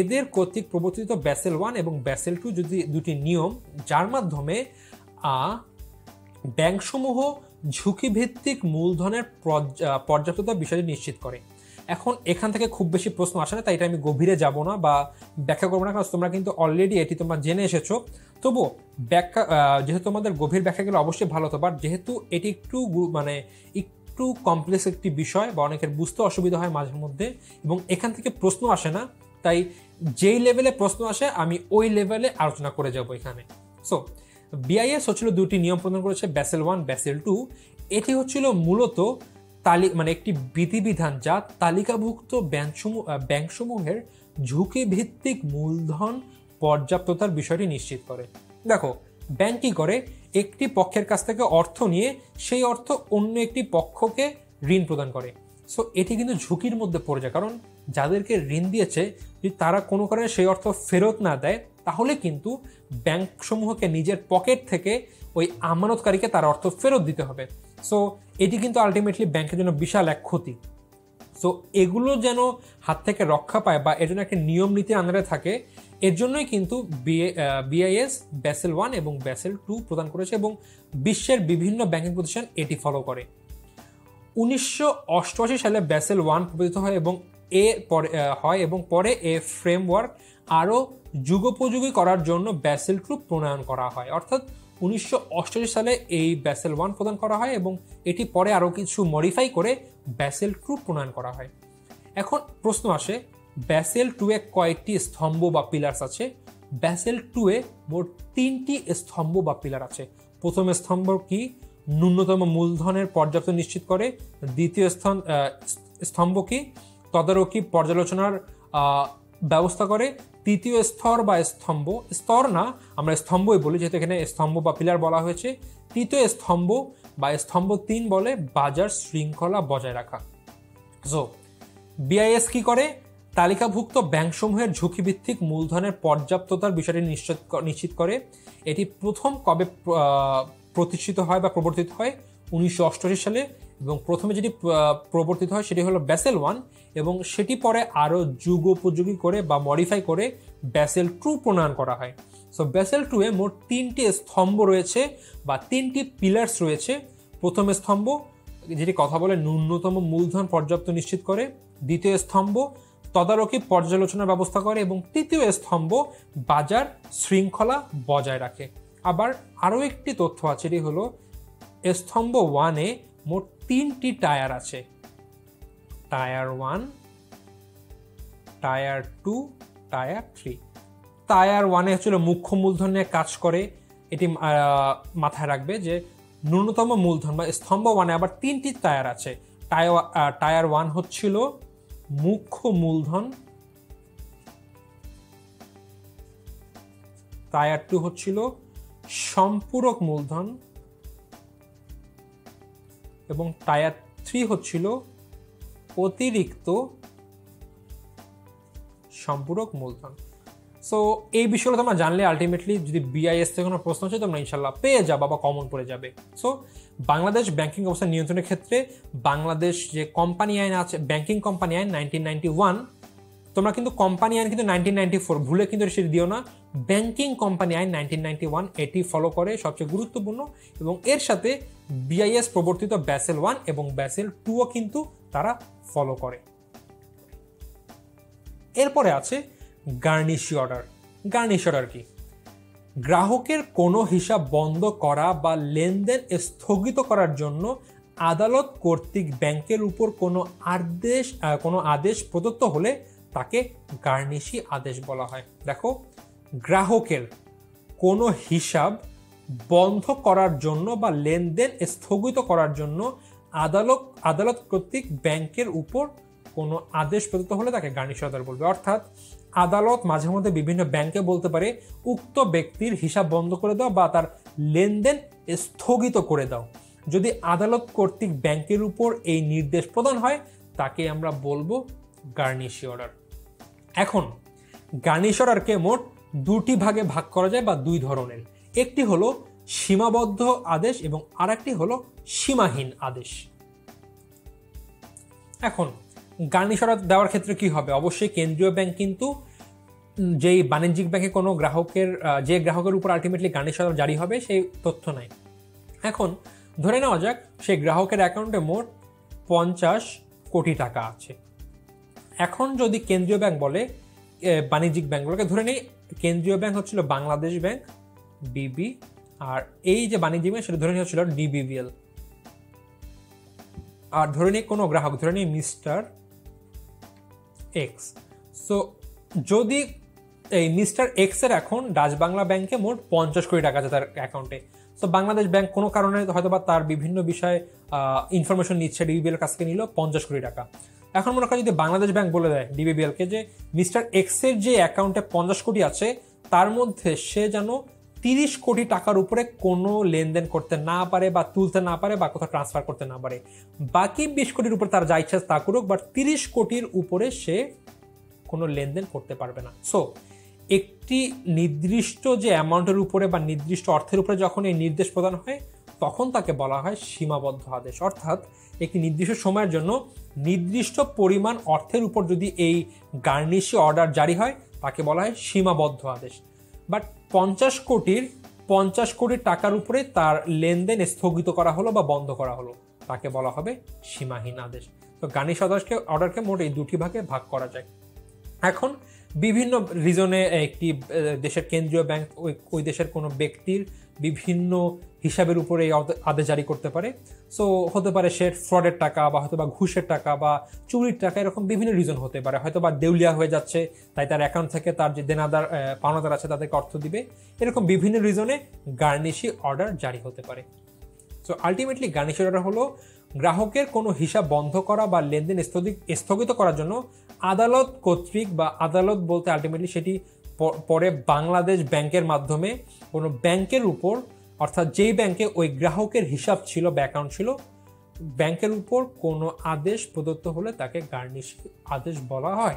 এদের কর্তৃক প্রবর্তিত ব্যাসেল 1 এবং ব্যাসেল 2 যদি দুটি নিয়ম, যার মাধ্যমে ব্যাংকসমূহ ঝুঁকিভিত্তিক মূলধনের পর্যাপ্ততা বিষয়টি নিশ্চিত করে। এখন এখান থেকে খুব বেশি প্রশ্ন আসে না, তাই এটা আমি গভীরে যাব না বা ব্যাখ্যা করবো না, কারণ তোমরা কিন্তু অলরেডি এটি তোমরা জেনে এসেছো। তবুও ব্যাখ্যা, যেহেতু তোমাদের গভীর ব্যাখ্যা গেলে অবশ্যই ভালো হতো, বাট যেহেতু এটি একটু কমপ্লেক্স একটি বিষয় বা অনেকের বুঝতে অসুবিধা হয় মাঝে মধ্যে, এবং এখান থেকে প্রশ্ন আসে না, তাই যেই লেভেলে প্রশ্ন আসে আমি ওই লেভেলে আলোচনা করে যাব এখানে। সো BIS হচ্ছিল দুটি নিয়ম প্রদান করেছে, ব্যাসেল 1, ব্যাসেল 2। এটি হচ্ছিল মূলত একটি বিধিবিধান যা তালিকাভুক্ত ব্যাংকসমূহের ঝুঁকিভিত্তিক মূলধন পর্যাপ্ততার বিষয়টি নিশ্চিত করে। দেখো, ব্যাংক কি করে? একটি পক্ষের কাছ থেকে অর্থ নিয়ে সেই অর্থ অন্য একটি পক্ষকে ঋণ প্রদান করে। সো এটি কিন্তু ঝুঁকির মধ্যে পড়ে যায়, কারণ যাদেরকে ঋণ দিয়েছে যদি তারা কোনো কারণে সেই অর্থ ফেরত না দেয়, তাহলে কিন্তু ব্যাংকসমূহকে নিজের পকেট থেকে ওই আমানতকারীকে তার অর্থ ফেরত দিতে হবে। সো এটি কিন্তু আলটিমেটলি ব্যাংকের জন্য বিশাল এক ক্ষতি। সো এগুলো যেন হাত থেকে রক্ষা পায় বা এর জন্য একটা নিয়ম নীতির আন্ডারে থাকে, এর জন্যই কিন্তু বিআইএস ব্যাসেল 1 এবং ব্যাসেল 2 প্রদান করেছে এবং বিশ্বের বিভিন্ন ব্যাংকিং প্রতিষ্ঠান এটি ফলো করে। 1988 সালে ব্যাসেল 1 প্রবর্তিত হয় এবং পরে এ ফ্রেমওয়ার্ক আরও যুগোপযোগী করার জন্য ব্যাসেল 2 প্রণয়ন করা হয়। অর্থাৎ 1988 সালে এই ব্যাসেল 1 প্রদান করা হয় এবং এটি পরে আরও কিছু মডিফাই করে ব্যাসেল 2 প্রণয়ন করা হয়। এখন প্রশ্ন আসে, ব্যাসেল 2 এ কয়েকটি স্তম্ভ বা পিলার্স আছে? ব্যাসেল 2 এ মোট 3টি স্তম্ভ বা পিলার আছে। প্রথম স্তম্ভ কি? ন্যূনতম মূলধনের পর্যাপ্ত নিশ্চিত করে। দ্বিতীয় স্তম্ভ কি? তদারকি পর্যালোচনার ব্যবস্থা করে। তৃতীয় স্তর বা স্তর না, আমরা স্তম্ভই বলি যেহেতু এখানে স্তম্ভ বা পিলার বলা হয়েছে। তৃতীয় স্তম্ভ বা স্তম্ভ 3 বলে বাজার শৃঙ্খলা বজায় রাখা। সো বিআইএস কি করে? তালিকাভুক্ত ব্যাংকসমূহের ঝুঁকিভিত্তিক মূলধনের পর্যাপ্ততার বিষয়টি নিশ্চিত করে। এটি প্রথম কবে প্রতিষ্ঠিত হয় বা প্রবর্তিত হয়? 1988 সালে, এবং প্রথমে যেটি প্রবর্তিত হয় সেটি হলো ব্যাসেল 1 এবং সেটি পরে আরও যুগোপযোগী করে বা মডিফাই করে ব্যাসেল 2 প্রণয়ন করা হয়। সো ব্যাসেল 2 এ মোট 3টি স্তম্ভ রয়েছে বা 3টি পিলার্স রয়েছে। প্রথম স্তম্ভ যেটি কথা বলে ন্যূনতম মূলধন পর্যাপ্ত নিশ্চিত করে। দ্বিতীয় স্তম্ভ তদারকি পর্যালোচনার ব্যবস্থা করে এবং তৃতীয় স্তম্ভ বাজার শৃঙ্খলা বজায় রাখে। আবার আরও একটি তথ্য আছে, এটি হলো স্তম্ভ 1 এ মোট 3টি টায়ার আছে। Tyre 1, tyre 2, tyre 3। টায়ার 1 এ হচ্ছিল মুখ্য মূলধন নিয়ে কাজ করে। এটি মাথায় রাখবে যে ন্যূনতম মূলধন বা স্তম্ভ 1 এ আবার 3টি টায়ার আছে। টায়ার 1 হচ্ছিল মুখ্য মূলধন, টায়ার 2 হচ্ছিল সম্পূরক মূলধন এবং টায়ার 3 হচ্ছিল অতিরিক্ত সম্পূরক মূলধন। সো এই বিষয়গুলো তোমরা জানলে আলটিমেটলি যদি বিআইএস থেকে কোনো প্রশ্ন আছে তোমরা ইনশাল্লাহ পেয়ে যাবা বা কমন পড়ে যাবে। সো বাংলাদেশ ব্যাংকিং অবস্থা নিয়ন্ত্রণের ক্ষেত্রে বাংলাদেশ যে কোম্পানি আইন আছে, ব্যাংকিং কোম্পানি আইন 1991, তোমরা কিন্তু কোম্পানি আইন কিন্তু 1994 ভুলে কিন্তু সেটি দিও না। ব্যাংকিং কোম্পানি আইন 1991 এটি ফলো করে, সবচেয়ে গুরুত্বপূর্ণ, এবং এর সাথে বিআইএস প্রবর্তিত ব্যাসেল 1 এবং ব্যাসেল 2ও কিন্তু তারা ফলো করে। এরপরে আছে গার্নিশি অর্ডার। গার্নিশি অর্ডার কি? গ্রাহকের কোনো হিসাব বন্ধ করা বা লেনদেন স্থগিত করার জন্য আদালত কর্তৃক ব্যাংকের উপর কোনো আদেশ প্রদত্ত হলে তাকে গার্নিশি আদেশ বলা হয়। দেখো, গ্রাহকের কোনো হিসাব বন্ধ করার জন্য বা লেনদেন স্থগিত করার জন্য আদালত কর্তৃক ব্যাংকের উপর কোনো আদেশ প্রদত্ত হলে তাকে গার্নিশি অর্ডার বলবে। অর্থাৎ আদালত মাঝে মধ্যে বিভিন্ন ব্যাংকে বলতে পারে উক্ত ব্যক্তির হিসাব বন্ধ করে দাও বা তার লেনদেন স্থগিত করে দাও। যদি আদালত কর্তৃক ব্যাংকের উপর এই নির্দেশ প্রদান হয় তাকে আমরা বলবো গার্নিশি অর্ডার। এখন গার্নিশি অর্ডারকে মোট দুটি ভাগে ভাগ করা যায় বা দুই ধরনের। একটি হলো সীমাবদ্ধ আদেশ এবং আরেকটি হলো সীমাহীন আদেশ। এখন গার্নিশি অর্ডার দেওয়ার ক্ষেত্রে কি হবে? অবশ্যই কেন্দ্রীয় ব্যাংক কিন্তু যেই বাণিজ্যিক ব্যাংকে কোনো যে গ্রাহকের উপর আলটিমেটলি গার্নিশি অর্ডার জারি হবে সেই তথ্য নাই। এখন ধরে নেওয়া যাক সেই গ্রাহকের অ্যাকাউন্টে মোট 50 কোটি টাকা আছে। এখন যদি কেন্দ্রীয় ব্যাংক বলে, বাণিজ্যিক ব্যাংকগুলোকে ধরে নেই, কেন্দ্রীয় ব্যাংক হচ্ছিল বাংলাদেশ ব্যাংক বিবি, আর এই যে বাণিজ্যিক ব্যাংক সেটা ধরে নেওয়া হচ্ছিল ডিবিবিএল। আর ধরে নেই কোনো গ্রাহক, ধরে নেই মিস্টার এক্স। সো যদি এই মিস্টার এক্স এর এখন ডাচ বাংলা ব্যাংকে মোট 50 কোটি টাকা আছে তার অ্যাকাউন্টে। সো বাংলাদেশ ব্যাংক কোনো কারণে হয়তো বা তার বিভিন্ন বিষয়ে ইনফরমেশন নিচ্ছে, ডিবিবিএল কাছ থেকে নিল 50 কোটি টাকা। এখন মনে করেন যদি বাংলাদেশ ব্যাংক বলে দেয় ডিবিবিএলকে যে মিস্টার এক্স এর যে অ্যাকাউন্টে 50 কোটি আছে তার মধ্যে সে যেন 30 কোটি টাকার উপরে কোনো লেনদেন করতে না পারে বা তুলতে না পারে বা কোথাও ট্রান্সফার করতে না পারে, বাকি 20 কোটির উপর তার যা ইচ্ছা তা করুক, বাট 30 কোটির উপরে সে কোনো লেনদেন করতে পারবে না। সো একটি নির্দিষ্ট যে অ্যামাউন্টের উপরে বা নির্দিষ্ট অর্থের উপরে যখন এই নির্দেশ প্রদান হয় তখন তাকে বলা হয় সীমাবদ্ধ আদেশ। অর্থাৎ একটি নির্দিষ্ট সময়ের জন্য নির্দিষ্ট পরিমাণ অর্থের উপর যদি এই গার্নিশি অর্ডার জারি হয় তাকে বলা হয় সীমাবদ্ধ আদেশ। বাট 50 কোটি টাকার উপরে তার লেনদেন স্থগিত করা হলো বা বন্ধ করা হলো, তাকে বলা হবে সীমাহীন আদেশ। তো গার্নিশি অর্ডারকে মোট এই দুটি ভাগে ভাগ করা যায়। এখন বিভিন্ন রিজনে একটি দেশের কেন্দ্রীয় ব্যাংক ওই দেশের কোনো ব্যক্তির বিভিন্ন হিসাবের উপরে এই আদেশ জারি করতে পারে। সো হতে পারে সে ফ্রডের টাকা বা হয়তো বা ঘুষের টাকা বা চুরির টাকা, এরকম বিভিন্ন রিজন হতে পারে। হয়তো বা দেউলিয়া হয়ে যাচ্ছে, তাই তার অ্যাকাউন্ট থেকে তার যে পাওনাদার আছে তাদেরকে অর্থ দিবে। এরকম বিভিন্ন রিজনে গার্নিশি অর্ডার জারি হতে পারে। সো আলটিমেটলি গার্নিশি অর্ডার হলো গ্রাহকের কোনো হিসাব বন্ধ করা বা লেনদেন স্থগিত করার জন্য আদালত কর্তৃক, বা আদালত বলতে আলটিমেটলি সেটি পরে বাংলাদেশ ব্যাংকের মাধ্যমে কোনো ব্যাংকের উপর, অর্থাৎ যেই ব্যাংকে ওই গ্রাহকের হিসাব ছিল বা অ্যাকাউন্ট ছিল, ব্যাংকের উপর কোনো আদেশ প্রদত্ত হলে তাকে গার্নিশি আদেশ বলা হয়।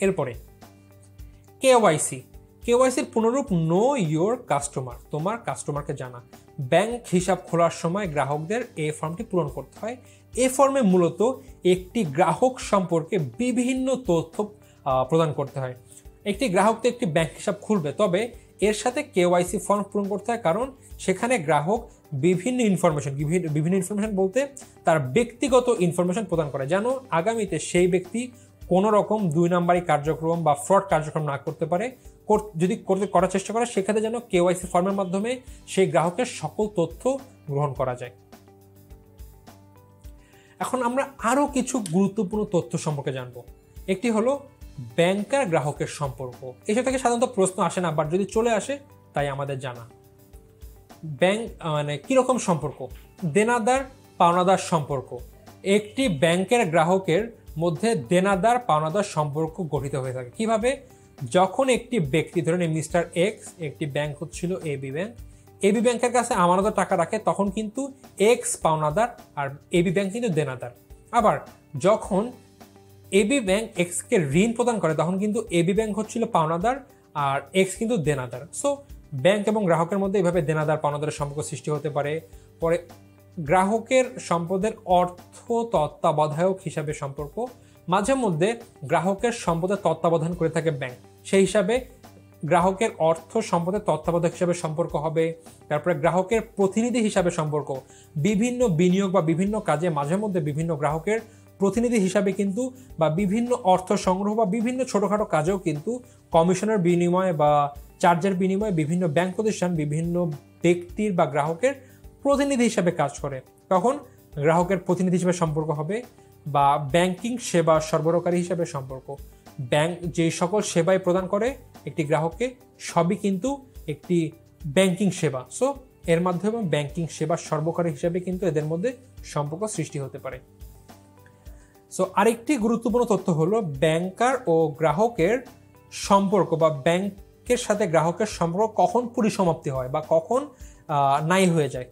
এরপরে কেওয়াইসির পুনরূপ নো ইয়োর কাস্টমার, তোমার কাস্টমারকে জানা। ব্যাংক হিসাব খোলার সময় গ্রাহকদের এই ফর্মটি পূরণ করতে হয়। এই ফর্মে মূলত একটি গ্রাহক সম্পর্কে বিভিন্ন তথ্য প্রদান করতে হয়। একটি গ্রাহক তো একটি ব্যাংক হিসাব খুলবে, তবে এর সাথে কেওয়াইসি ফর্ম পূরণ করতে হয়, কারণ সেখানে গ্রাহক বিভিন্ন ইনফরমেশন বলতে তার ব্যক্তিগত ইনফরমেশন প্রদান করে, যেন আগামীতে সেই ব্যক্তি কোনো রকম 2 নাম্বারি কার্যক্রম বা ফ্রড কার্যক্রম না করতে পারে। যদি করার চেষ্টা করে সেক্ষেত্রে যেন কেওয়াইসি ফর্মের মাধ্যমে সেই গ্রাহকের সকল তথ্য গ্রহণ করা যায়। এখন আমরা আরো কিছু গুরুত্বপূর্ণ তথ্য সম্পর্কে জানবো। একটি হলো ব্যাংকার গ্রাহকের সম্পর্ক। এসব থেকে সাধারণত প্রশ্ন আসে না, বাট যদি চলে আসে তাই আমাদের জানা। ব্যাংক মানে কিরকম সম্পর্ক? দেনাদার পাওনাদার সম্পর্ক। একটি ব্যাংকের গ্রাহকের মধ্যে দেনাদার পাওনাদার সম্পর্ক গঠিত হয়ে থাকে। কিভাবে? যখন একটি ব্যক্তি, ধরেন মিস্টার এক্স, একটি ব্যাংক হচ্ছিল এবি ব্যাংকের কাছে আমানত টাকা রাখে, তখন কিন্তু এক্স পাওনাদার আর এবি ব্যাংক কিন্তু দেনাদার। আবার যখন এবি ব্যাংক এক্স কে ঋণ প্রদান করে তখন কিন্তু এবি ব্যাংক হচ্ছিল পাওনাদার আর এক্স কিন্তু দেনাদার। সো ব্যাংক এবং গ্রাহকের মধ্যে এইভাবে দেনাদার পাওনাদারের সম্পর্ক সৃষ্টি হতে পারে। পরে গ্রাহকের সম্পদের অর্থ তত্ত্বাবধায়ক হিসাবে সম্পর্ক। মাঝে মধ্যে গ্রাহকের সম্পদের তত্ত্বাবধান করে থাকে ব্যাংক, সেই হিসাবে গ্রাহকের অর্থ সম্পদের তত্ত্বাবধায়ক হিসাবে সম্পর্ক হবে। তারপরে গ্রাহকের প্রতিনিধি হিসাবে সম্পর্ক। বিভিন্ন বিনিয়োগ বা বিভিন্ন কাজে মাঝে মধ্যে বিভিন্ন গ্রাহকের প্রতিনিধি হিসাবে কিন্তু, বা বিভিন্ন অর্থ সংগ্রহ বা বিভিন্ন ছোটখাটো কাজেও কিন্তু কমিশনের বিনিময়ে বা চার্জের বিনিময়ে বিভিন্ন ব্যাংক প্রতিষ্ঠান বিভিন্ন ব্যক্তির বা গ্রাহকের প্রতিনিধি হিসাবে কাজ করে, তখন গ্রাহকের প্রতিনিধি হিসেবে সম্পর্ক হবে। বা ব্যাংকিং সেবা সরবরাহকারী হিসাবে সম্পর্ক। ব্যাংক যে সকল সেবাই প্রদান করে একটি গ্রাহককে, সবই কিন্তু একটি ব্যাংকিং সেবা। সো এর মাধ্যমে ব্যাংকিং সেবা সরবরাহকারী হিসাবে কিন্তু এদের মধ্যে সম্পর্ক সৃষ্টি হতে পারে। সো আরেকটি গুরুত্বপূর্ণ তথ্য হলো ব্যাংকার ও গ্রাহকের সম্পর্ক বা ব্যাংকের সাথে গ্রাহকের সম্পর্ক কখন পরিসমাপ্তি হয় বা কখন নাই হয়ে যায়।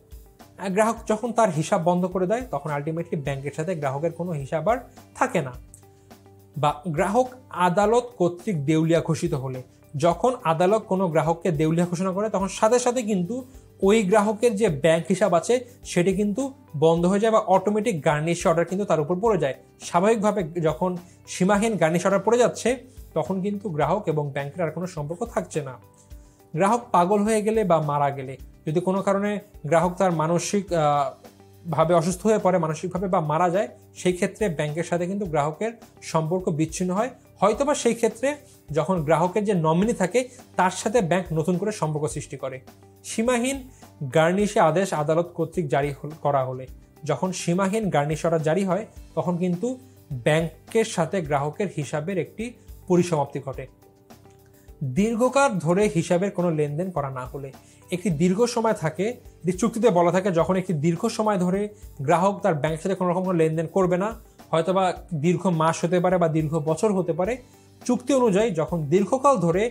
গ্রাহক যখন তার হিসাব বন্ধ করে দেয় তখন আলটিমেটলি ব্যাংকের সাথে গ্রাহকের কোনো হিসাব আর থাকে না। বা গ্রাহক আদালত কর্তৃক দেউলিয়া ঘোষিত হলে, যখন আদালত কোনো গ্রাহককে দেউলিয়া ঘোষণা করে তখন সাথে সাথে কিন্তু ওই গ্রাহকের যে ব্যাংক হিসাব আছে সেটি কিন্তু বন্ধ হয়ে যায় বা অটোমেটিক গার্নিশ অর্ডার কিন্তু তার উপর পড়ে যায়। স্বাভাবিকভাবে যখন সীমাহীন গার্নিশ অর্ডার পড়ে যাচ্ছে তখন কিন্তু গ্রাহক এবং ব্যাংকের আর কোনো সম্পর্ক থাকছে না। গ্রাহক পাগল হয়ে গেলে বা মারা গেলে, যদি কোনো কারণে গ্রাহক তার মানসিক ভাবে অসুস্থ হয়ে পড়ে মানসিকভাবে বা মারা যায়, সেই ক্ষেত্রে ব্যাংকের সাথে কিন্তু গ্রাহকের সম্পর্ক বিচ্ছিন্ন হয়। হয়তোবা সেই ক্ষেত্রে যখন গ্রাহকের যে নমিনি থাকে তার সাথে ব্যাংক নতুন করে সম্পর্ক সৃষ্টি করে। সীমাহীন গার্নিশি আদেশ আদালত কর্তৃক জারি করা হলে, যখন সীমাহীন গার্নিশ অর্ডার জারি হয় তখন কিন্তু ব্যাংকের সাথে গ্রাহকের হিসাবের একটি পরিসমাপ্তি ঘটে। দীর্ঘকাল ধরে হিসাবের কোনো লেনদেন করা না হলে, একটি দীর্ঘ সময় থাকে, এটি চুক্তিতে বলা থাকে যখন একটি দীর্ঘ সময় ধরে গ্রাহক তার ব্যাংকের সাথে কোনো রকম লেনদেন করবে না, হয়তোবা দীর্ঘ মাস হতে পারে বা দীর্ঘ বছর হতে পারে, চুক্তি অনুযায়ী যখন দীর্ঘকাল ধরে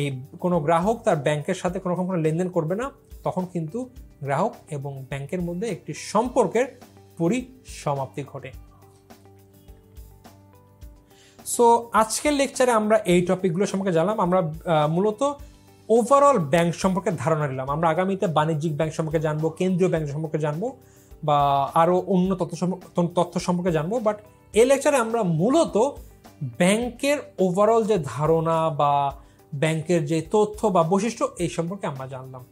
এই কোনো গ্রাহক তার ব্যাংকের সাথে কোনো রকম লেনদেন করবে না তখন কিন্তু গ্রাহক এবং ব্যাংকের মধ্যে একটি সম্পর্কের পরিসমাপ্তি ঘটে। সো আজকের লেকচারে আমরা এই টপিকগুলো সম্পর্কে জানলাম। আমরা মূলত ওভারঅল ব্যাংক সম্পর্কে ধারণা নিলাম। আমরা আগামীতে বাণিজ্যিক ব্যাংক সম্পর্কে জানবো, কেন্দ্রীয় ব্যাংক সম্পর্কে জানবো, বা আরও অন্য তথ্য সম্পর্কে জানবো। বাট এই লেকচারে আমরা মূলত ব্যাংকের ওভারঅল যে ধারণা বা ব্যাংকের যে তথ্য বা বৈশিষ্ট্য এই সম্পর্কে আমরা জানলাম।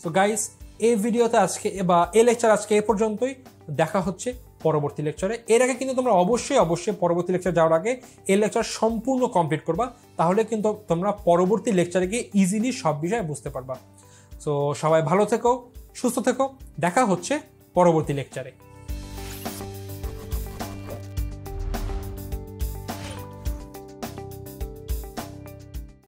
সো গাইস, এই ভিডিওতে আজকে বা এই লেকচার আজকে এ পর্যন্তই। দেখা হচ্ছে পরবর্তী লেকচারে। এর আগে কিন্তু তোমরা অবশ্যই পরবর্তী লেকচার যাওয়ার আগে এই লেকচার সম্পূর্ণ কমপ্লিট করবা, তাহলে কিন্তু তোমরা পরবর্তী লেকচারে গিয়ে ইজিলি সব বিষয় বুঝতে পারবা। সো সবাই ভালো থেকো, সুস্থ থেকো, দেখা হচ্ছে পরবর্তী লেকচারে।